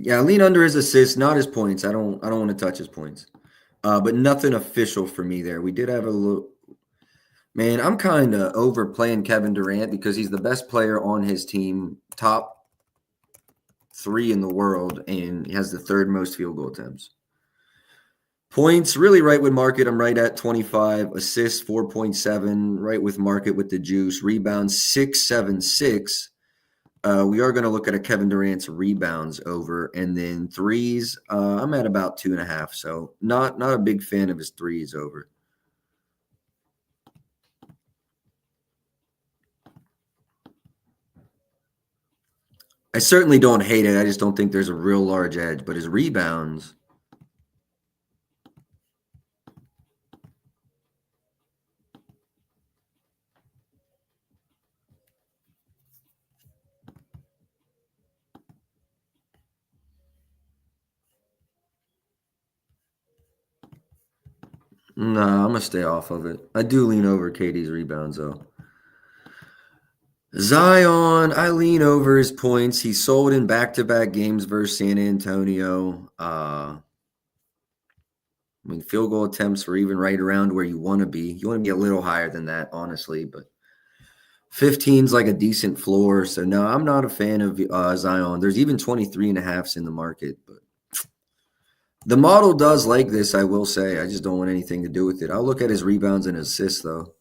Yeah, lean under his assists, not his points. I don't want to touch his points. But nothing official for me there. We did have a little. Man, I'm kind of overplaying Kevin Durant because he's the best player on his team, top 3 in the world, and he has the 3rd most field goal attempts. Points, really right with market. I'm right at 25. Assists, 4.7. Right with market with the juice. Rebounds, 6.76. We are going to look at a Kevin Durant's rebounds over, and then threes. I'm at about 2.5. So not a big fan of his threes over. I certainly don't hate it. I just don't think there's a real large edge. But his rebounds. No, I'm gonna stay off of it. I do lean over KD's rebounds though. Zion, I lean over his points. He sold in back-to-back games versus San Antonio. I mean, field goal attempts were even right around where you want to be. You want to be a little higher than that, honestly, but 15's like a decent floor. So no, I'm not a fan of Zion. There's even 23.5s in the market, but the model does like this, I will say. I just don't want anything to do with it. I'll look at his rebounds and assists, though.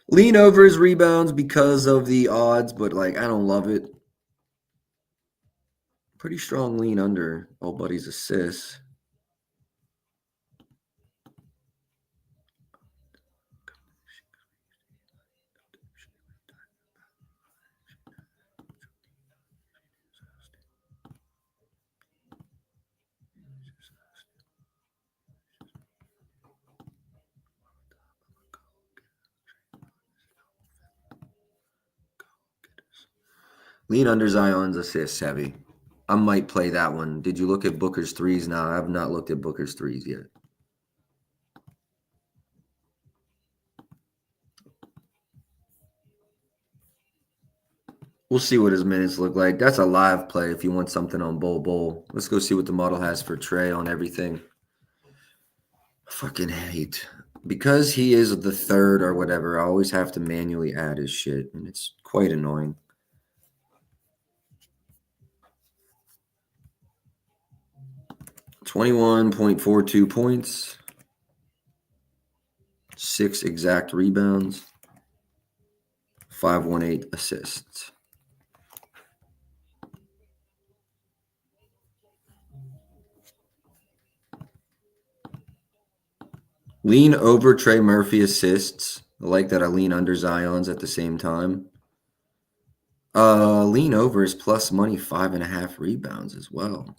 Lean over his rebounds because of the odds, but like I don't love it. Pretty strong lean under old buddy's assists. Lean under Zion's assists heavy. I might play that one. Did you look at Booker's threes? Now I have not looked at Booker's threes yet. We'll see what his minutes look like. That's a live play if you want something on Bull Bull. Let's go see what the model has for Trey on everything. I fucking hate because he is the third or whatever. I always have to manually add his shit, and it's quite annoying. $21.42 points, 6 exact rebounds, 518 assists. Lean over Trey Murphy assists. I like that I lean under Zion's at the same time. Lean over is plus money 5.5 rebounds as well.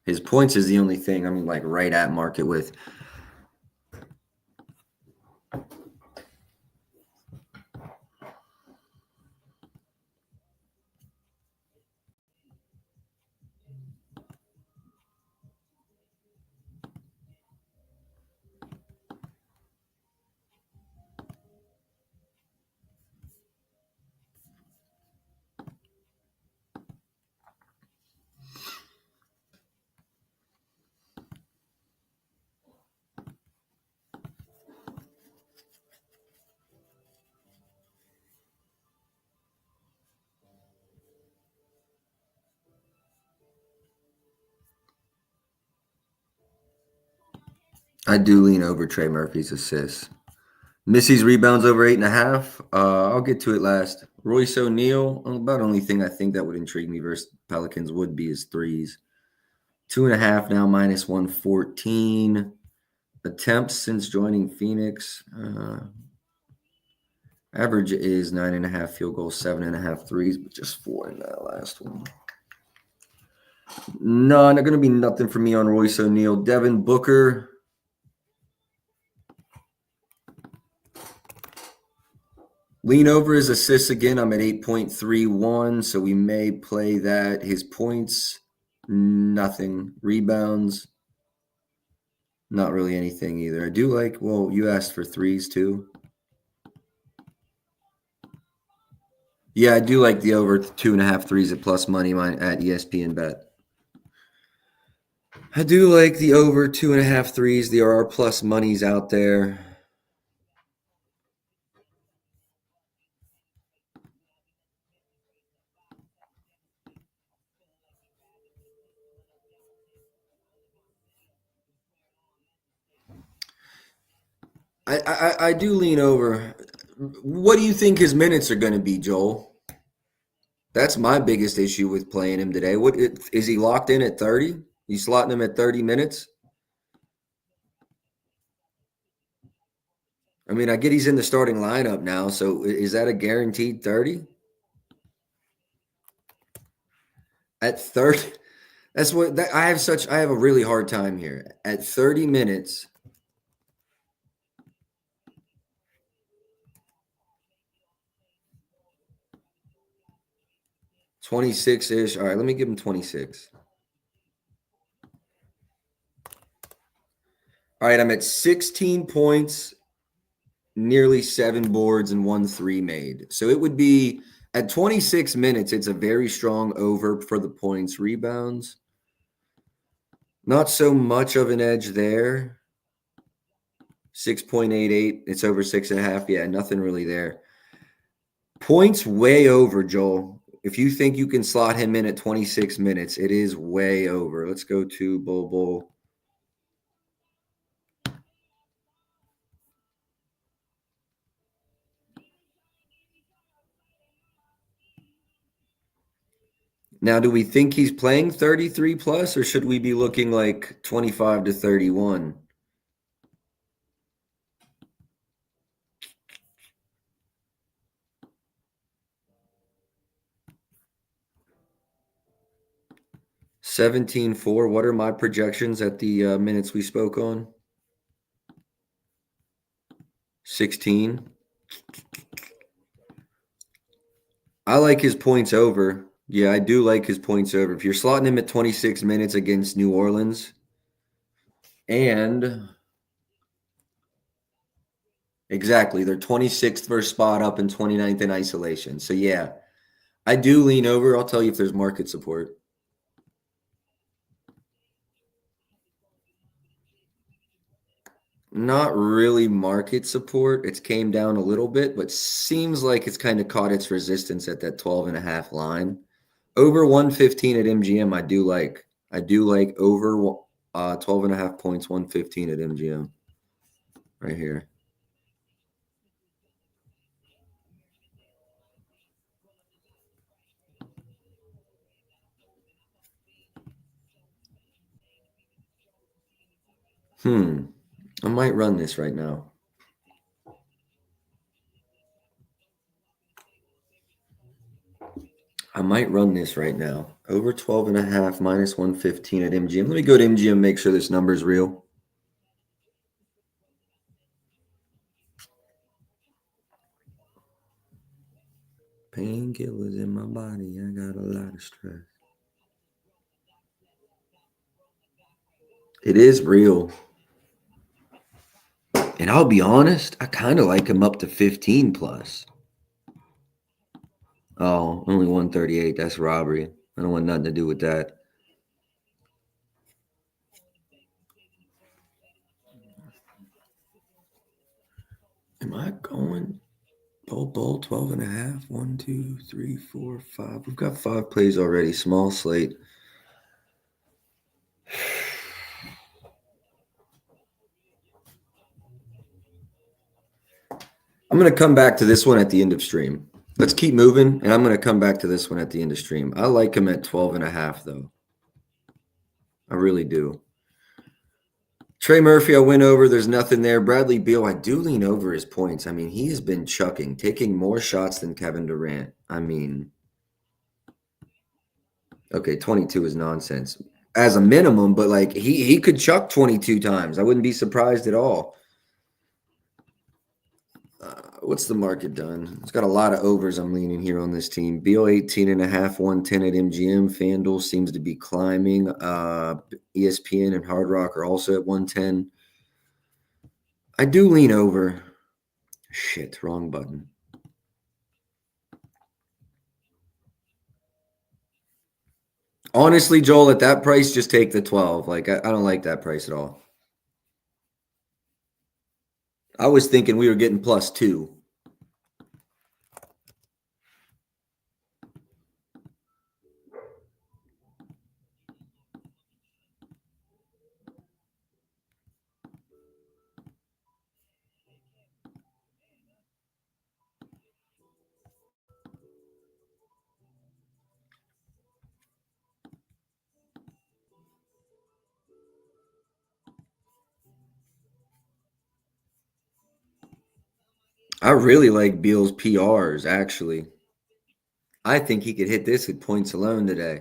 His points is the only thing I'm like right at market with. I do lean over Trey Murphy's assists. Missy's rebounds over 8.5. I'll get to it last. Royce O'Neal, about only thing I think that would intrigue me versus Pelicans would be his threes. 2.5 now, minus 114. Attempts since joining Phoenix. Average is 9.5 field goals, 7.5 threes, but just 4 in that last one. No, not going to be nothing for me on Royce O'Neal. Devin Booker. Lean over his assists again. I'm at 8.31, so we may play that. His points, nothing. Rebounds, not really anything either. I do like, well, you asked for threes too. Yeah, I do like the over 2.5 threes at plus money at ESPN Bet. I do like the over 2.5 threes. There are plus monies out there. I do lean over. What do you think his minutes are going to be, Joel? That's my biggest issue with playing him today. What is he locked in at 30? You slotting him at 30 minutes? I mean, I get he's in the starting lineup now, so is that a guaranteed 30? At 30, that's what I have a really hard time here. At 30 minutes, 26-ish. All right, let me give him 26. All right, I'm at 16 points, nearly 7 boards, and 1 3 made. So it would be at 26 minutes, it's a very strong over for the points. Rebounds, not so much of an edge there. 6.88. It's over 6.5. Yeah, nothing really there. Points way over, Joel. If you think you can slot him in at 26 minutes, it is way over. Let's go to Bull. Now, do we think he's playing 33 plus, or should we be looking like 25 to 31? $17.4. What are my projections at the minutes we spoke on? 16. I like his points over. Yeah, I do like his points over. If you're slotting him at 26 minutes against New Orleans, and exactly, they're 26th for a spot up and 29th in isolation. So yeah, I do lean over. I'll tell you if there's market support. Not really market support. It's came down a little bit, but seems like it's kind of caught its resistance at that 12.5 line. Over 115 at MGM, I do like. I do like over 12.5 points, 115 at MGM right here. I might run this right now. I might run this right now. Over 12.5 minus 115 at MGM. Let me go to MGM, make sure this number's real. Painkillers in my body. I got a lot of stress. It is real. And I'll be honest, I kind of like him up to 15 plus. Oh, only 138. That's robbery. I don't want nothing to do with that. Am I going bull 12.5? 1, 2, 3, 4, 5. We've got 5 plays already. Small slate. I'm going to come back to this one at the end of stream. Let's keep moving, and I'm going to come back to this one at the end of stream. I like him at 12.5, though. I really do. Trey Murphy, I went over. There's nothing there. Bradley Beal, I do lean over his points. I mean, he has been chucking, taking more shots than Kevin Durant. I mean, okay, 22 is nonsense as a minimum, but like he could chuck 22 times. I wouldn't be surprised at all. What's the market done? It's got a lot of overs I'm leaning here on this team. Beal 18.5, 110 at MGM. FanDuel seems to be climbing. ESPN and Hard Rock are also at 110. I do lean over. Shit, wrong button. Honestly, Joel, at that price, just take the 12. Like, I don't like that price at all. I was thinking we were getting +2. I really like Beal's PRs, actually. I think he could hit this with points alone today.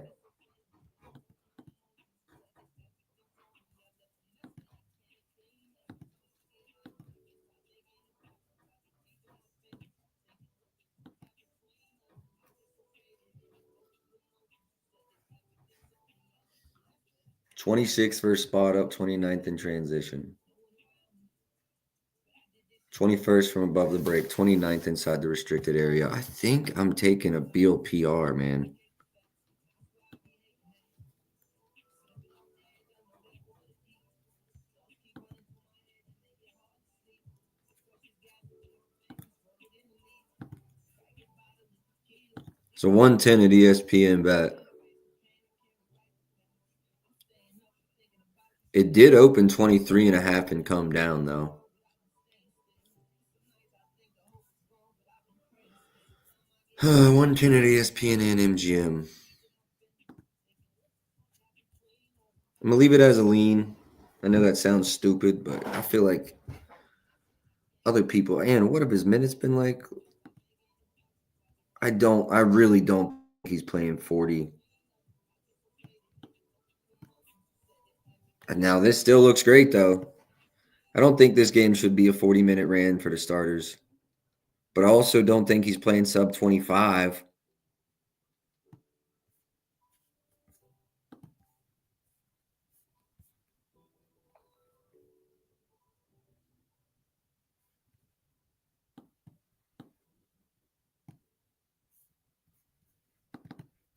'26th first spot up, 29th in transition. 21st from above the break, 29th inside the restricted area. I think I'm taking a Beal PR, man. So 110 at ESPN bet. It did open 23.5 and come down, though. Uh, 110 at ESPN and MGM. I'm going to leave it as a lean. I know that sounds stupid, but I feel like other people, and what have his minutes been like? I really don't think he's playing 40. And now this still looks great, though. I don't think this game should be a 40-minute ran for the starters. But I also don't think he's playing sub 25.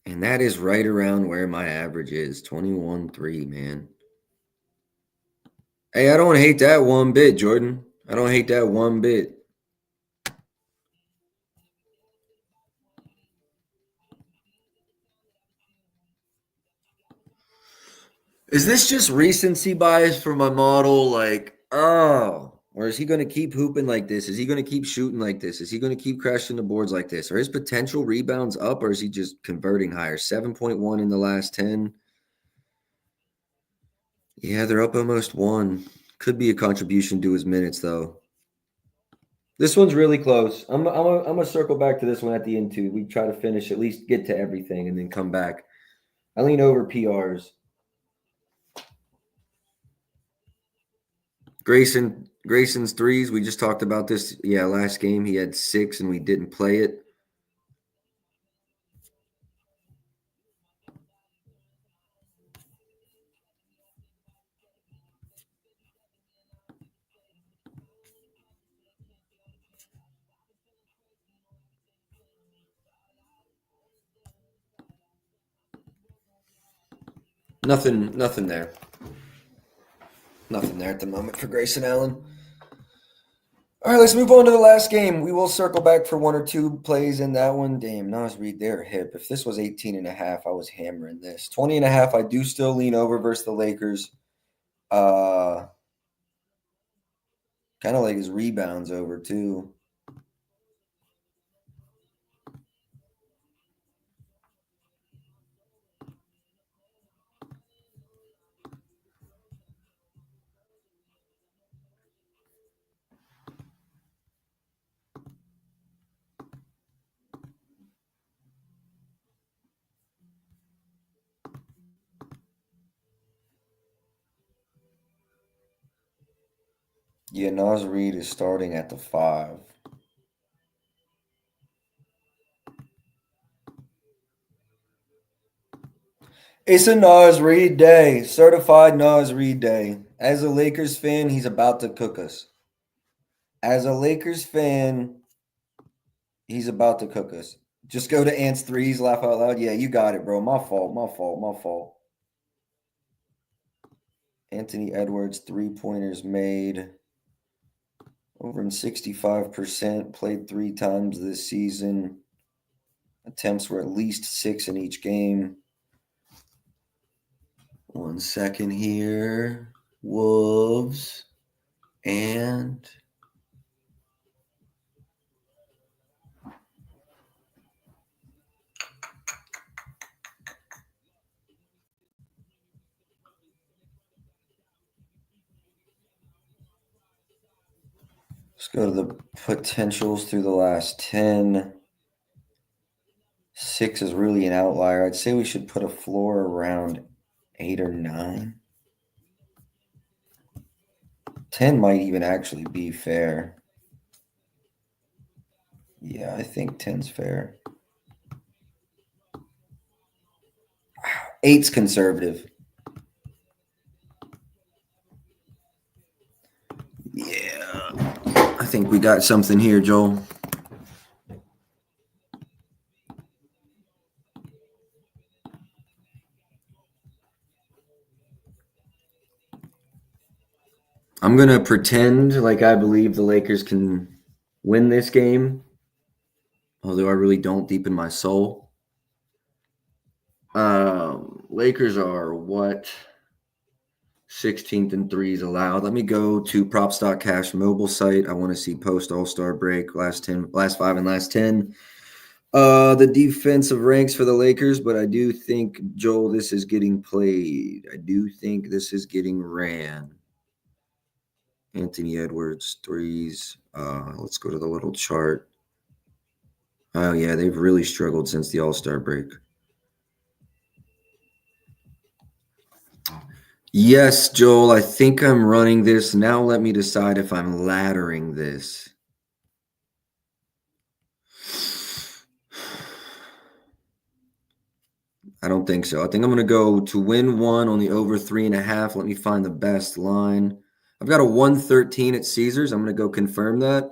And that is right around where my average is, 21.3, man. Hey, I don't hate that one bit, Jordan. I don't hate that one bit. Is this just recency bias for my model? Like, oh, or is he going to keep hooping like this? Is he going to keep shooting like this? Is he going to keep crashing the boards like this? Are his potential rebounds up, or is he just converting higher? 7.1 in the last 10. Yeah, they're up almost one. Could be a contribution to his minutes, though. This one's really close. I'm gonna circle back to this one at the end too. We try to finish, at least get to everything, and then come back. I lean over PRs. Grayson's threes. We just talked about this. Yeah, last game he had 6 and we didn't play it. Nothing there. Nothing there at the moment for Grayson Allen. All right, let's move on to the last game. We will circle back for one or two plays in that one. Damn, Nas Reed, they're hip. If this was 18 and a half, I was hammering this. 20 and a half, I do still lean over versus the Lakers. Kind of like his rebounds over too. Yeah, Nas Reed is starting at the 5. It's a Nas Reed day, certified Nas Reed day. As a Lakers fan, he's about to cook us. As a Lakers fan, he's about to cook us. Just go to Ant's threes, laugh out loud. Yeah, you got it, bro. My fault, my fault, my fault. Anthony Edwards, 3-pointers made. Over in 65%, played 3 times this season. Attempts were at least 6 in each game. 1 second here. Wolves and let's go to the potentials through the last 10. 6 is really an outlier. I'd say we should put a floor around 8 or 9. 10 might even actually be fair. Yeah, I think 10's fair. 8's conservative. Yeah. I think we got something here, Joel. I'm going to pretend like I believe the Lakers can win this game, although I really don't deep in my soul. Lakers are what? 16th in threes allowed. Let me go to props.cash mobile site. I want to see post All-Star break, last 5 and last 10. The defensive ranks for the Lakers, but I do think, Joel, this is getting played. I do think this is getting ran. Anthony Edwards, threes. Let's go to the little chart. Oh, yeah, they've really struggled since the All-Star break. Yes, Joel, I think I'm running this. Now let me decide if I'm laddering this. I don't think so. I think I'm going to go to win 1 on the over 3.5. Let me find the best line. I've got a 113 at Caesars. I'm going to go confirm that.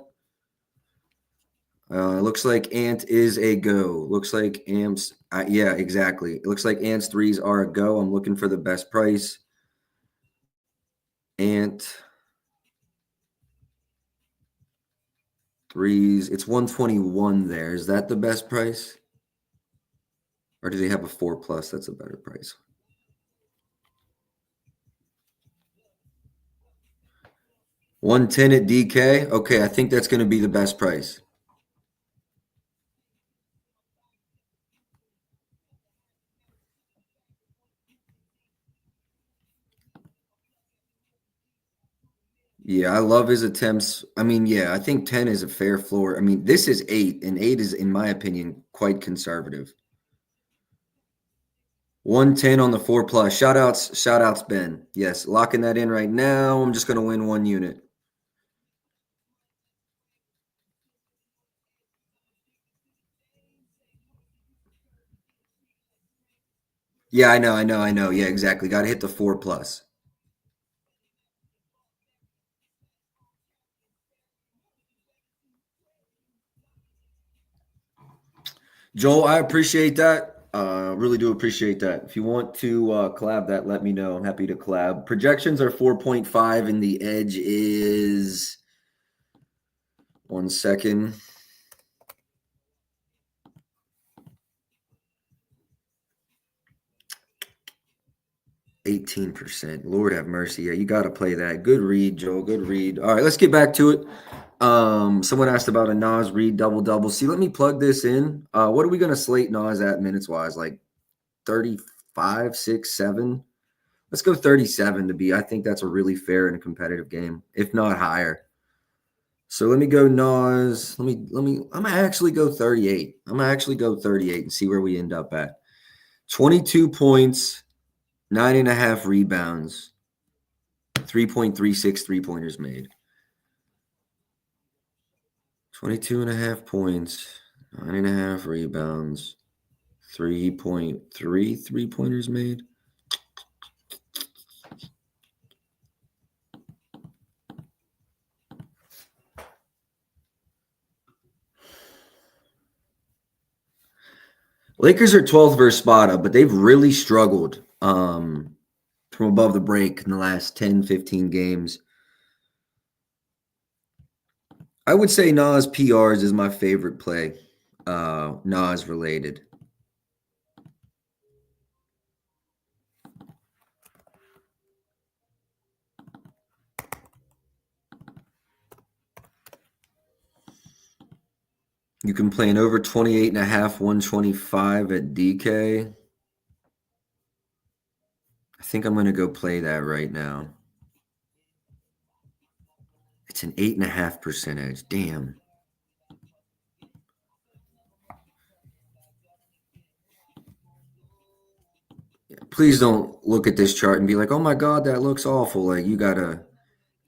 Looks like Ant is a go. Looks like Amps. Yeah, exactly. It looks like Ant's threes are a go. I'm looking for the best price. Ant. Threes. It's 121 there. Is that the best price? Or do they have a 4 plus that's a better price? 110 at DK? Okay, I think that's going to be the best price. Yeah, I love his attempts. I mean, yeah, I think 10 is a fair floor. I mean, this is 8, and 8 is, in my opinion, quite conservative. 110 on the 4 plus. Shout outs, Ben. Yes, locking that in right now. I'm just going to win 1 unit. Yeah, I know. Yeah, exactly. Got to hit the 4 plus. Joel, I appreciate that. Really do appreciate that. If you want to collab that, let me know. I'm happy to collab. Projections are 4.5, and the edge is 1 second. 18%. Lord have mercy. Yeah, you got to play that. Good read, Joel. Good read. All right, let's get back to it. Someone asked about a Nas Reed double. See, let me plug this in. What are we gonna slate Nas at minutes wise? Like 35, 6, 7? Let's go 37 to be. I think that's a really fair and competitive game, if not higher. So let me go Nas. I'm gonna actually go 38. I'm gonna actually go 38 and see where we end up at. 22 points, 9.5 rebounds, 3.36 3-pointers made. 22 and a half points, 9.5 rebounds, 3.3 3-pointers made. Lakers are 12th versus Spada, but they've really struggled from above the break in the last 10, 15 games. I would say Nas PRs is my favorite play, Nas related. You can play an over 28.5, 125 at DK. I think I'm going to go play that right now. It's an 8.5 percentage. Damn. Please don't look at this chart and be like, "Oh my God, that looks awful." Like you gotta.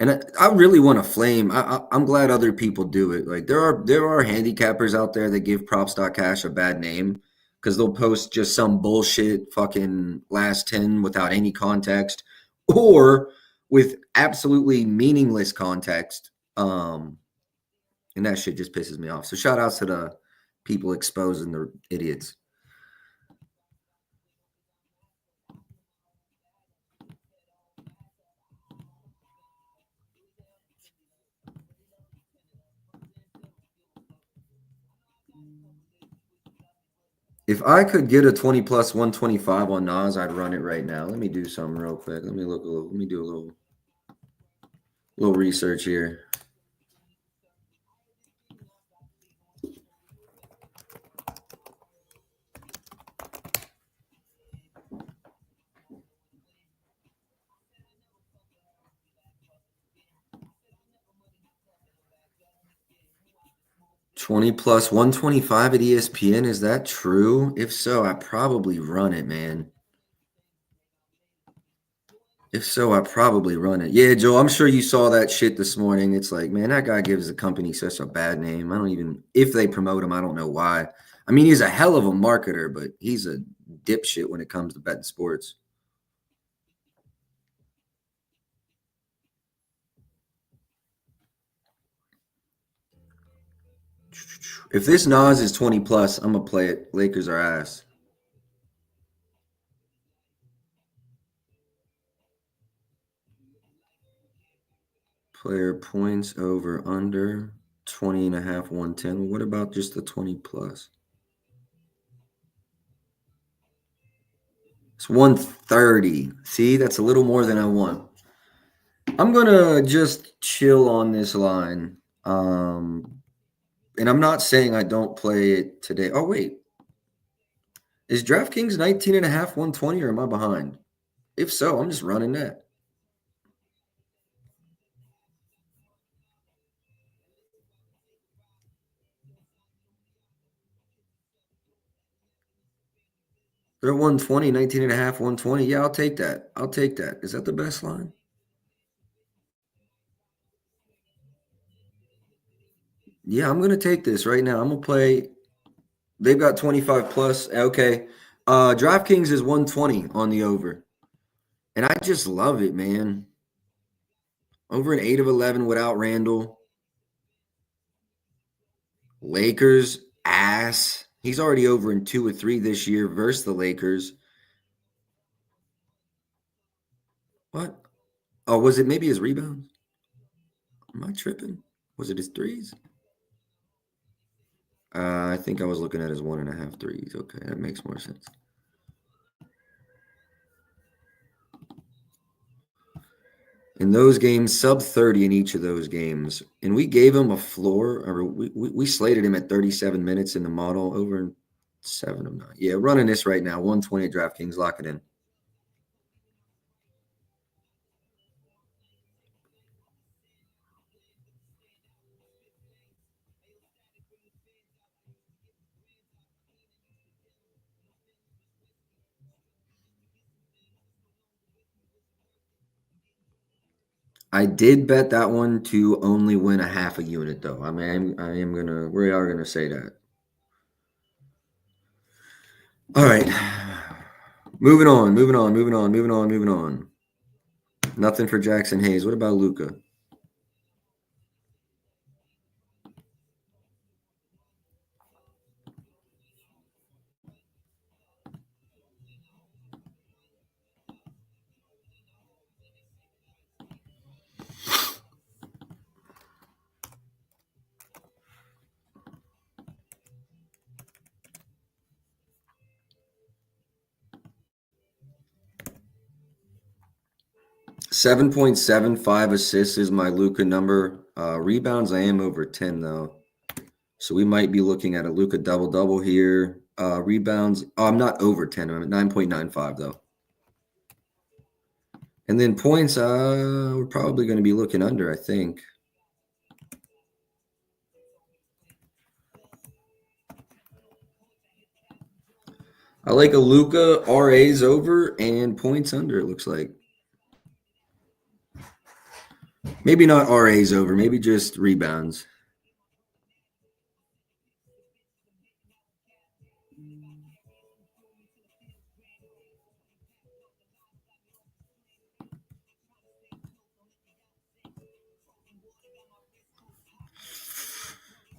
And I really want to flame. I'm glad other people do it. Like there are handicappers out there that give props.cash a bad name because they'll post just some bullshit fucking last 10 without any context or with absolutely meaningless context. And that shit just pisses me off. So shout outs to the people exposing the idiots. If I could get a 20 plus 125 on Nas, I'd run it right now. Let me do something real quick. Let me do a little research here. Twenty plus 125 at ESPN. Is that true? If so, I probably run it, man. If so, I probably run it. Yeah, Joe, I'm sure you saw that shit this morning. It's like, man, that guy gives the company such a bad name. I don't even, if they promote him, I don't know why. I mean, he's a hell of a marketer, but he's a dipshit when it comes to betting sports. If this Nas is 20 plus, I'm gonna play it. Lakers are ass. Player points over under 20.5, 110. Well, what about just the 20 plus? It's 130. See, that's a little more than I want. I'm gonna just chill on this line. And I'm not saying I don't play it today. Oh, wait. Is DraftKings 19.5, 120, or am I behind? If so, I'm just running that. They're 120, 19.5, 120. Yeah, I'll take that. I'll take that. Is that the best line? Yeah, I'm gonna take this right now. I'm gonna play. They've got 25 plus. Okay. DraftKings is 120 on the over. And I just love it, man. Over an 8 of 11 without Randall. Lakers ass. He's already over in 2 or 3 this year versus the Lakers. What? Oh, was it maybe his rebounds? Am I tripping? Was it his threes? I think I was looking at his 1.5 threes. Okay, that makes more sense. In those games, sub 30 in each of those games. And we gave him a floor, or we slated him at 37 minutes in the model over 7 of 9. Yeah, running this right now, 120 DraftKings, lock it in. I did bet that one to only win a half a unit, though. I mean, we are gonna say that. All right, moving on, moving on, moving on, moving on, moving on. Nothing for Jackson Hayes. What about Luca? 7.75 assists is my Luca number. Rebounds, I am over 10 though. So we might be looking at a Luca double-double here. Rebounds, I'm not over 10. I'm at 9.95 though. And then points, we're probably going to be looking under, I think. I like a Luca RAs over and points under, it looks like. Maybe not RAs over, maybe just rebounds.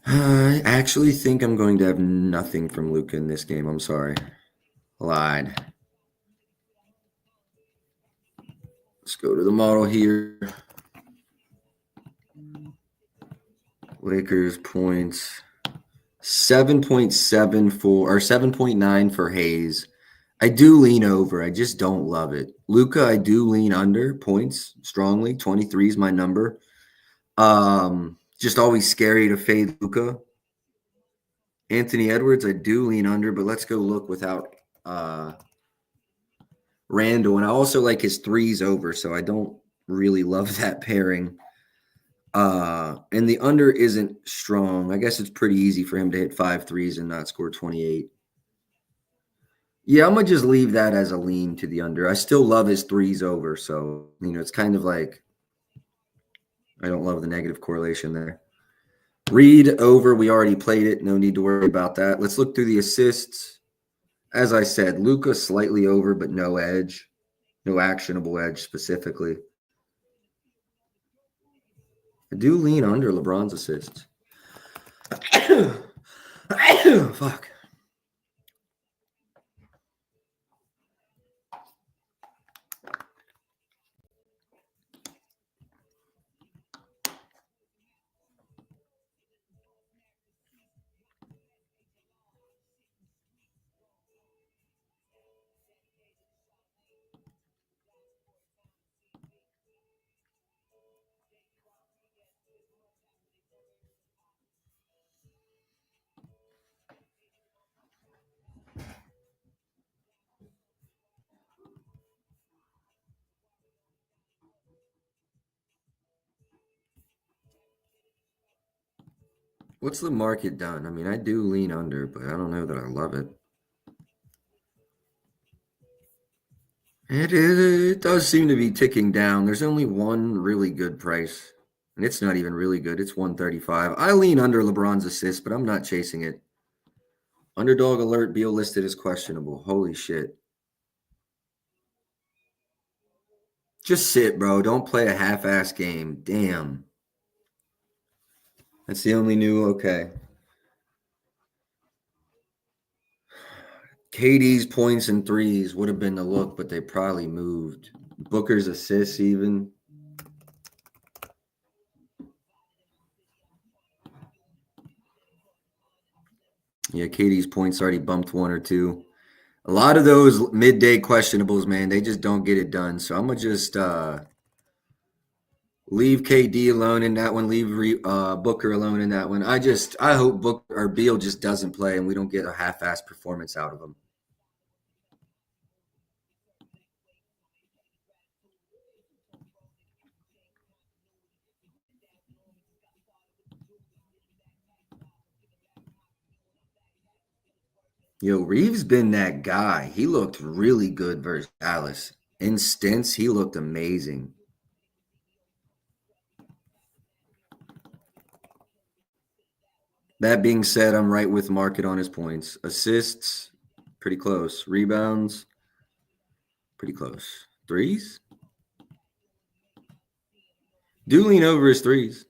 I actually think I'm going to have nothing from Luca in this game. I'm sorry. Lied. Let's go to the model here. Lakers points 7.74 or 7.9 for Hayes. I do lean over. I just don't love it. Luca, I do lean under points strongly. 23 is my number. Just always scary to fade Luca. Anthony Edwards, I do lean under, but let's go look without Randall. And I also like his threes over, so I don't really love that pairing. And the under isn't strong. I guess it's pretty easy for him to hit 5 threes and not score 28. Yeah, I'm gonna just leave that as a lean to the under. I still love his threes over, so it's kind of like I don't love the negative correlation there. Reed over, we already played it. No need to worry about that. Let's look through the assists. As I said, Luka slightly over, but no edge, no actionable edge specifically. I do lean under LeBron's assists. Fuck. What's the market done? I mean, I do lean under, but I don't know that I love it. It does seem to be ticking down. There's only one really good price, and it's not even really good. It's 135. I lean under LeBron's assist, but I'm not chasing it. Underdog alert, Beal listed as questionable. Holy shit. Just sit, bro. Don't play a half-ass game. Damn. That's the only new okay. KD's points and threes would have been the look, but they probably moved. Booker's assists, even. Yeah, KD's points already bumped one or two. A lot of those midday questionables, man, they just don't get it done. So I'm gonna just leave KD alone in that one. Leave Booker alone in that one. I hope Booker or Beal just doesn't play and we don't get a half-ass performance out of him. Yo, Reeves been that guy. He looked really good versus Dallas. In stints, he looked amazing. That being said, I'm right with Market on his points. Assists, pretty close. Rebounds, pretty close. Threes? Do lean over his threes.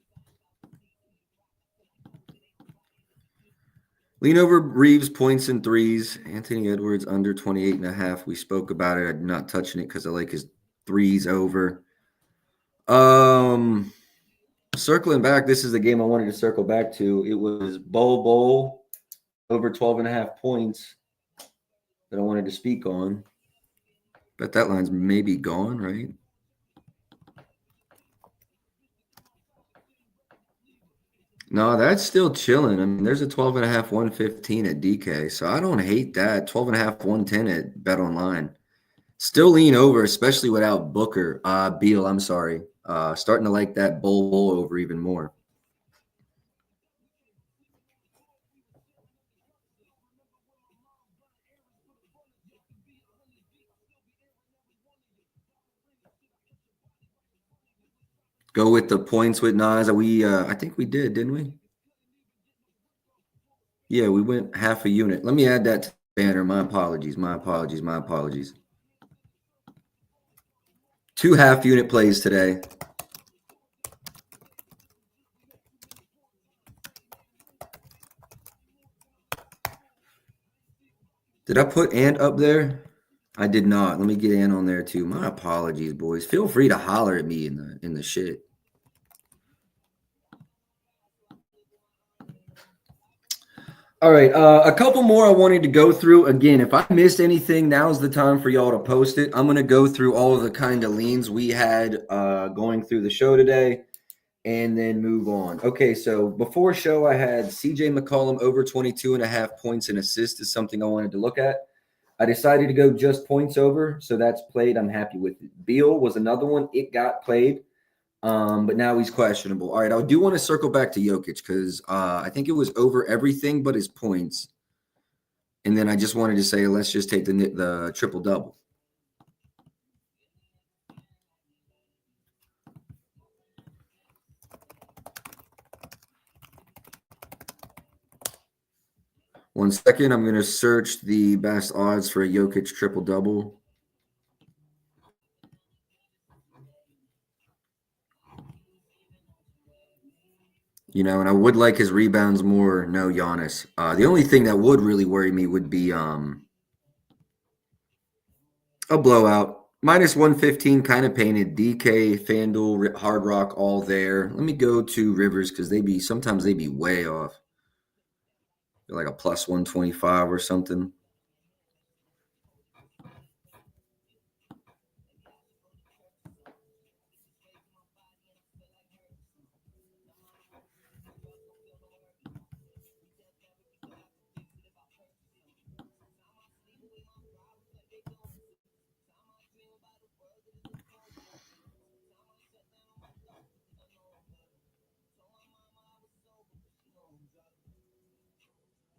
Lean over Reeves points and threes. Anthony Edwards under 28 and a half. We spoke about it. I'm not touching it because I like his threes over. Circling back, this is the game I wanted to circle back to. It was Bowl over 12 and a half points that I wanted to speak on. Bet that line's maybe gone, right? No, that's still chilling. I mean, there's a 12 and a half, 115 at DK. So I don't hate that. 12 and a half, 110 at Bet Online. Still lean over, especially without Booker. Beal, I'm sorry. Starting to like that Bowl over even more. Go with the points with Nas. I think we did, didn't we? Yeah, we went half a unit. Let me add that to the banner. My apologies. My apologies. My apologies. 2 half unit plays today. Did I put Ant up there? I did not. Let me get Ant on there too. My apologies, boys. Feel free to holler at me in the shit. All right, a couple more I wanted to go through. Again, if I missed anything, now's the time for y'all to post it. I'm going to go through all of the kind of leans we had going through the show today and then move on. Okay, so before show, I had CJ McCollum over 22 and a half points and assists is something I wanted to look at. I decided to go just points over, so that's played. I'm happy with it. Beal was another one. It got played. But now he's questionable. All right, I do want to circle back to Jokic because I think it was over everything but his points. And then I just wanted to say, let's just take the triple double. One second, I'm going to search the best odds for a Jokic triple double. You know, and I would like his rebounds more. No Giannis. The only thing that would really worry me would be a blowout. Minus 115 kind of painted. DK, FanDuel, Hard Rock, all there. Let me go to Rivers because sometimes they be way off. They're like a plus 125 or something.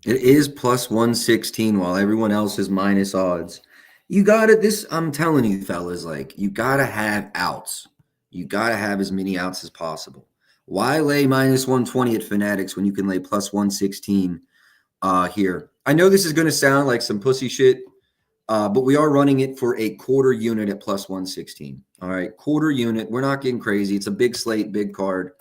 It is plus 116 while everyone else is minus odds. You got it. I'm telling you, fellas, like, you got to have outs. You got to have as many outs as possible. Why lay minus 120 at Fanatics when you can lay plus 116 here? I know this is going to sound like some pussy shit, but we are running it for a quarter unit at plus 116. All right, quarter unit. We're not getting crazy. It's a big slate, big card.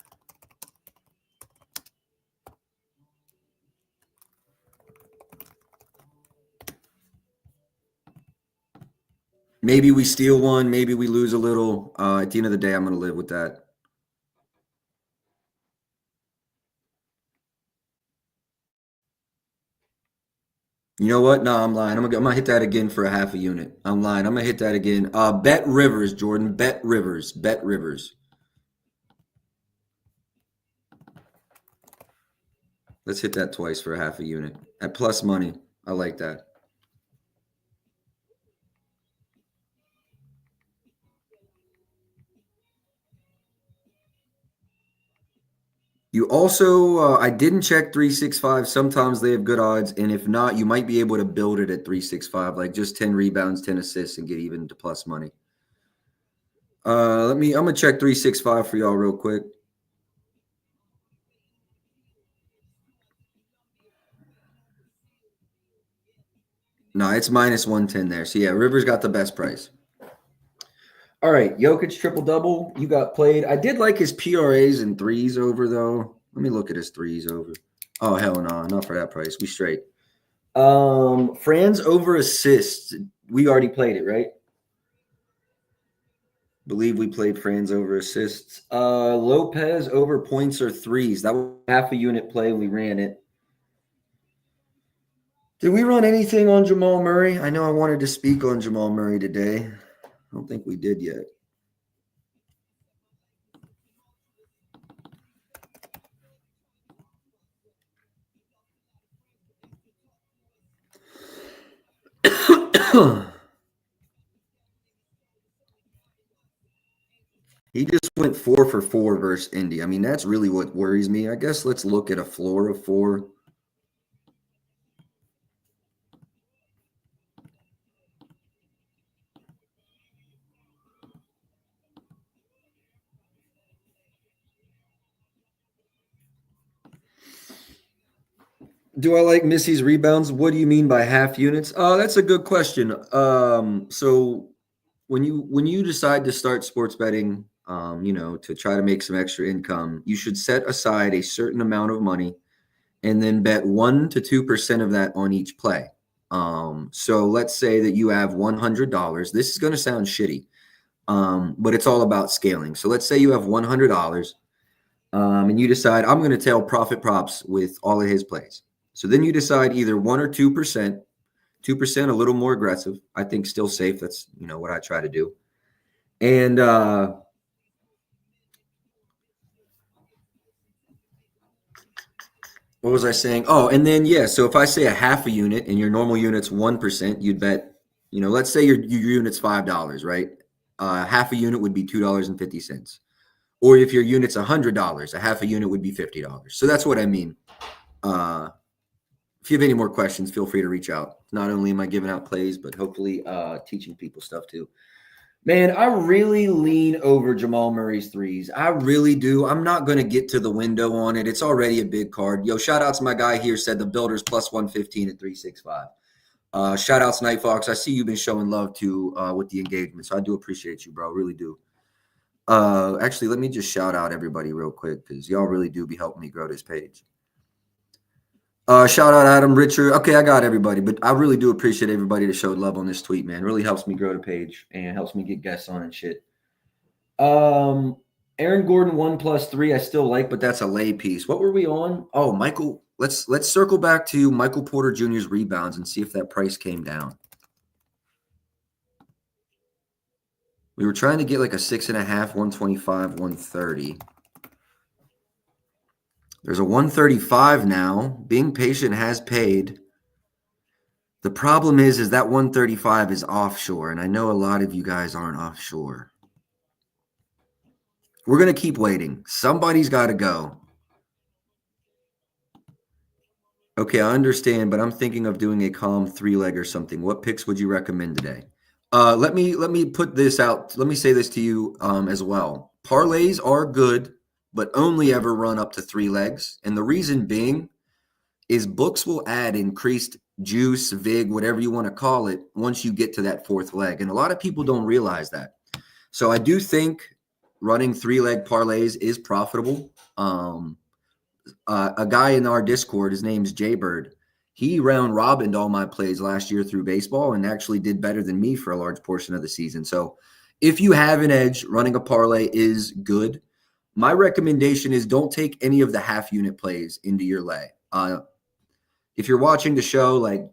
Maybe we steal one. Maybe we lose a little. At the end of the day, I'm going to live with that. You know what? No, I'm lying. I'm gonna hit that again for a half a unit. I'm lying. I'm gonna hit that again. Bet Rivers, Jordan. Bet Rivers. Bet Rivers. Let's hit that twice for a half a unit at plus money. I like that. You also, I didn't check 365. Sometimes they have good odds, and if not, you might be able to build it at 365, like just 10 rebounds, 10 assists, and get even to plus money. I'm gonna check 365 for y'all real quick. No, it's minus 110 there. So yeah, Rivers got the best price. All right, Jokic triple double. You got played. I did like his PRAs and threes over though. Let me look at his threes over. Oh hell no, not for that price. We straight. Franz over assists. We already played it, right? Believe we played Franz over assists. Lopez over points or threes. That was half a unit play. We ran it. Did we run anything on Jamal Murray? I know I wanted to speak on Jamal Murray today. I don't think we did yet. He just went 4 for 4 versus Indy. I mean, that's really what worries me. I guess let's look at a floor of 4. Do I like Missy's rebounds? What do you mean by half units? That's a good question. So when you decide to start sports betting, to try to make some extra income, you should set aside a certain amount of money and then bet 1 to 2% of that on each play. So let's say that you have $100. This is going to sound shitty, but it's all about scaling. So let's say you have $100, and you decide I'm going to tail profit props with all of his plays. So then you decide either 1 or 2%. 2% a little more aggressive. I think still safe. That's what I try to do. And what was I saying? Oh, and then so if I say a half a unit and your normal unit's 1%, you'd bet, let's say your unit's $5, right? Half a unit would be $2.50. Or if your unit's $100, a half a unit would be $50. So that's what I mean. If you have any more questions, feel free to reach out. Not only am I giving out plays, but hopefully teaching people stuff too. Man, I really lean over Jamal Murray's threes. I really do. I'm not going to get to the window on it. It's already a big card. Yo, shout out to my guy here, said the Builders plus 115 at 365. Shout out to Night Fox. I see you've been showing love too with the engagement. So I do appreciate you, bro. Really do. Actually, let me just shout out everybody real quick because y'all really do be helping me grow this page. Shout out Adam, Richard. Okay, I got everybody, but I really do appreciate everybody that showed love on this tweet, man. It really helps me grow the page and helps me get guests on and shit. Aaron Gordon 1+3, I still like, but that's a lay piece. What were we on? Oh, Michael. Let's circle back to Michael Porter Jr.'s rebounds and see if that price came down. We were trying to get like a 6.5, 125, 130. There's a 135 now. Being patient has paid. The problem is that 135 is offshore, and I know a lot of you guys aren't offshore. We're going to keep waiting. Somebody's got to go. Okay, I understand, but I'm thinking of doing a calm three-leg or something. What picks would you recommend today? Let me put this out. Let me say this to you as well. Parlays are good, but only ever run up to three legs. And the reason being is books will add increased juice, vig, whatever you want to call it, once you get to that fourth leg. And a lot of people don't realize that. So I do think running three-leg parlays is profitable. A guy in our Discord, his name's Jaybird. He round robined all my plays last year through baseball and actually did better than me for a large portion of the season. So if you have an edge, running a parlay is good. My recommendation is don't take any of the half unit plays into your lay. If you're watching the show, like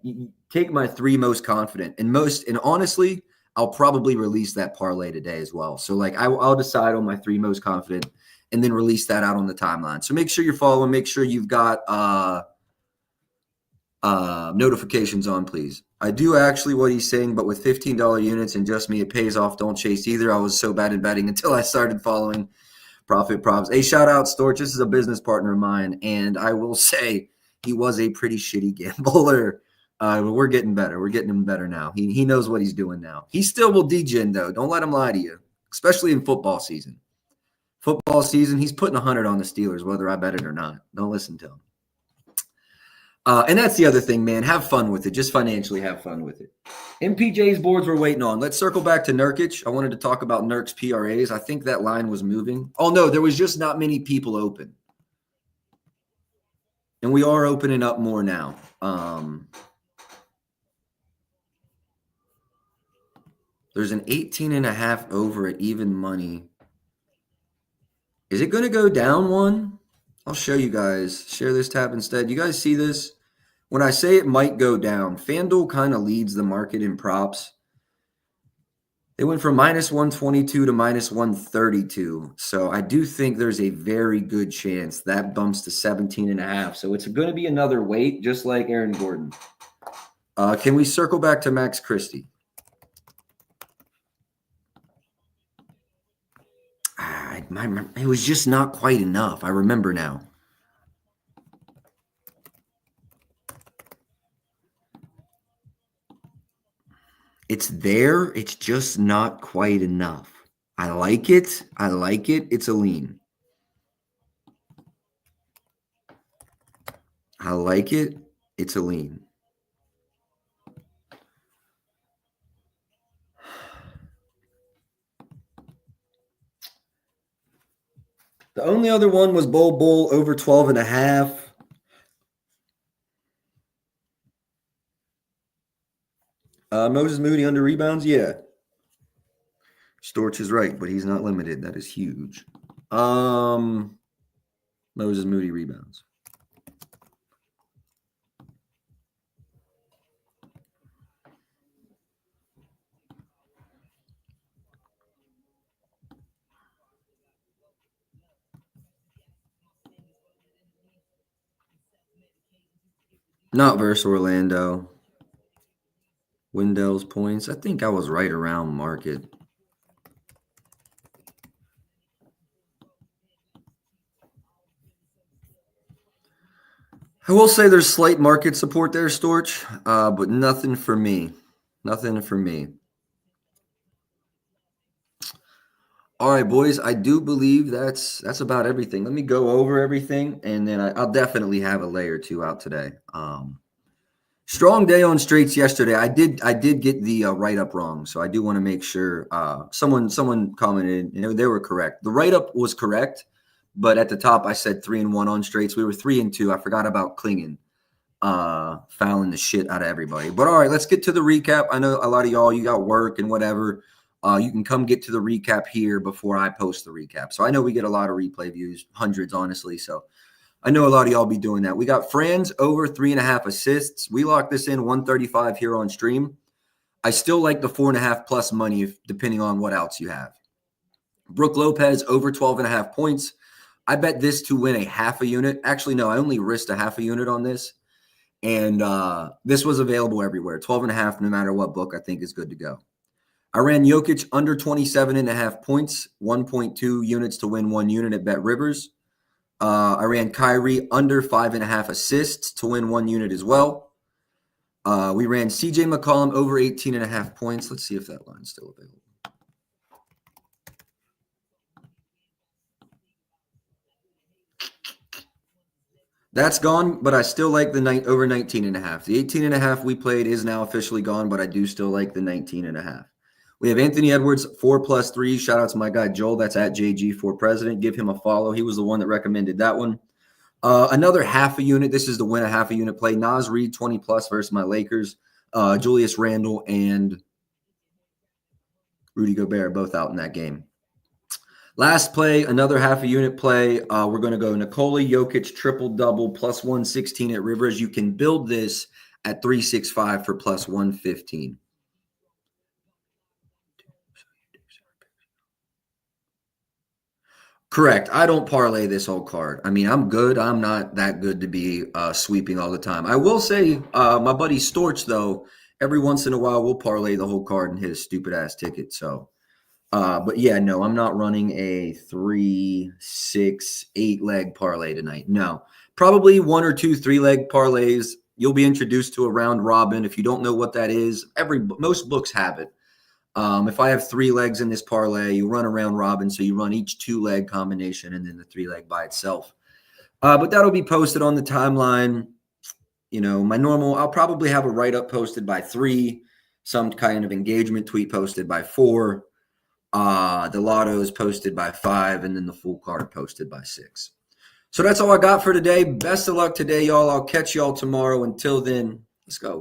take my three most confident and honestly, I'll probably release that parlay today as well. So like I'll decide on my three most confident and then release that out on the timeline. So make sure you're following, make sure you've got notifications on, please. I do actually what he's saying, but with $15 units and just me, it pays off. Don't chase either. I was so bad at betting until I started following Profit Props. Hey, shout out Storch. This is a business partner of mine, and I will say he was a pretty shitty gambler. We're getting better. We're getting him better now. He knows what he's doing now. He still will degen though. Don't let him lie to you, especially in football season. Football season, he's putting 100 on the Steelers, whether I bet it or not. Don't listen to him. And that's the other thing, man. Have fun with it. Just financially have fun with it. MPJ's boards we're waiting on. Let's circle back to Nurkic. I wanted to talk about Nurk's PRAs. I think that line was moving. Oh, no, there was just not many people open. And we are opening up more now. There's an 18.5 over at even money. Is it going to go down one? I'll show you guys. Share this tab instead. You guys see this? When I say it might go down, FanDuel kind of leads the market in props. They went from minus 122 to minus 132. So I do think there's a very good chance that bumps to 17.5. So it's going to be another weight, just like Aaron Gordon. Can we circle back to Max Christie? It was just not quite enough. I remember now. It's there. It's just not quite enough. I like it. I like it. It's a lean. I like it. It's a lean. The only other one was Bull over 12.5. Moses Moody under rebounds, yeah. Storch is right, but he's not limited. That is huge. Moses Moody rebounds. Not versus Orlando. Wendell's points. I think I was right around market. I will say there's slight market support there, Storch, but nothing for me. Nothing for me. All right, boys. I do believe that's about everything. Let me go over everything, and then I'll definitely have a lay or two out today. Strong day on straights yesterday. I did get the write up wrong, so I do want to make sure. Someone commented, they were correct. The write up was correct, but at the top I said 3-1 on straights. We were 3-2. I forgot about Klingen fouling the shit out of everybody. But all right, let's get to the recap. I know a lot of y'all, you got work and whatever. You can come get to the recap here before I post the recap. So I know we get a lot of replay views, hundreds, honestly. So I know a lot of y'all be doing that. We got Franz over 3.5 assists. We locked this in 135 here on stream. I still like the 4.5 plus money, depending on what else you have. Brooke Lopez over 12.5 points. I bet this to win a half a unit. Actually, no, I only risked a half a unit on this. And this was available everywhere. 12.5, no matter what book, I think is good to go. I ran Jokic under 27.5 points, 1.2 units to win 1 unit at Bet Rivers. I ran Kyrie under 5.5 assists to win 1 unit as well. We ran CJ McCollum over 18.5 points. Let's see if that line's still available. That's gone, but I still like the over 19.5. The 18.5 we played is now officially gone, but I do still like the 19.5. We have Anthony Edwards, 4+3. Shout out to my guy Joel. That's at JG4President. Give him a follow. He was the one that recommended that one. Another half a unit. This is the win a half a unit play. Nas Reed, 20+ versus my Lakers. Julius Randle and Rudy Gobert both out in that game. Last play, another half a unit play. We're going to go Nikola Jokic triple-double plus 116 at Rivers. You can build this at 365 for plus 115. Correct. I don't parlay this whole card. I mean, I'm good. I'm not that good to be sweeping all the time. I will say my buddy Storch, though, every once in a while will parlay the whole card and hit a stupid-ass ticket. So, but yeah, no, I'm not running a 3, 6, 8-leg parlay tonight. No, probably 1 or 2 3-leg parlays. You'll be introduced to a round robin. If you don't know what that is, most books have it. If I have 3 legs in this parlay, you run a round robin, so you run each 2-leg combination and then the 3-leg by itself. But that'll be posted on the timeline. You know, my normal, I'll probably have a write-up posted by 3, some kind of engagement tweet posted by 4. The lottos posted by 5, and then the full card posted by 6. So that's all I got for today. Best of luck today, y'all. I'll catch y'all tomorrow. Until then, let's go.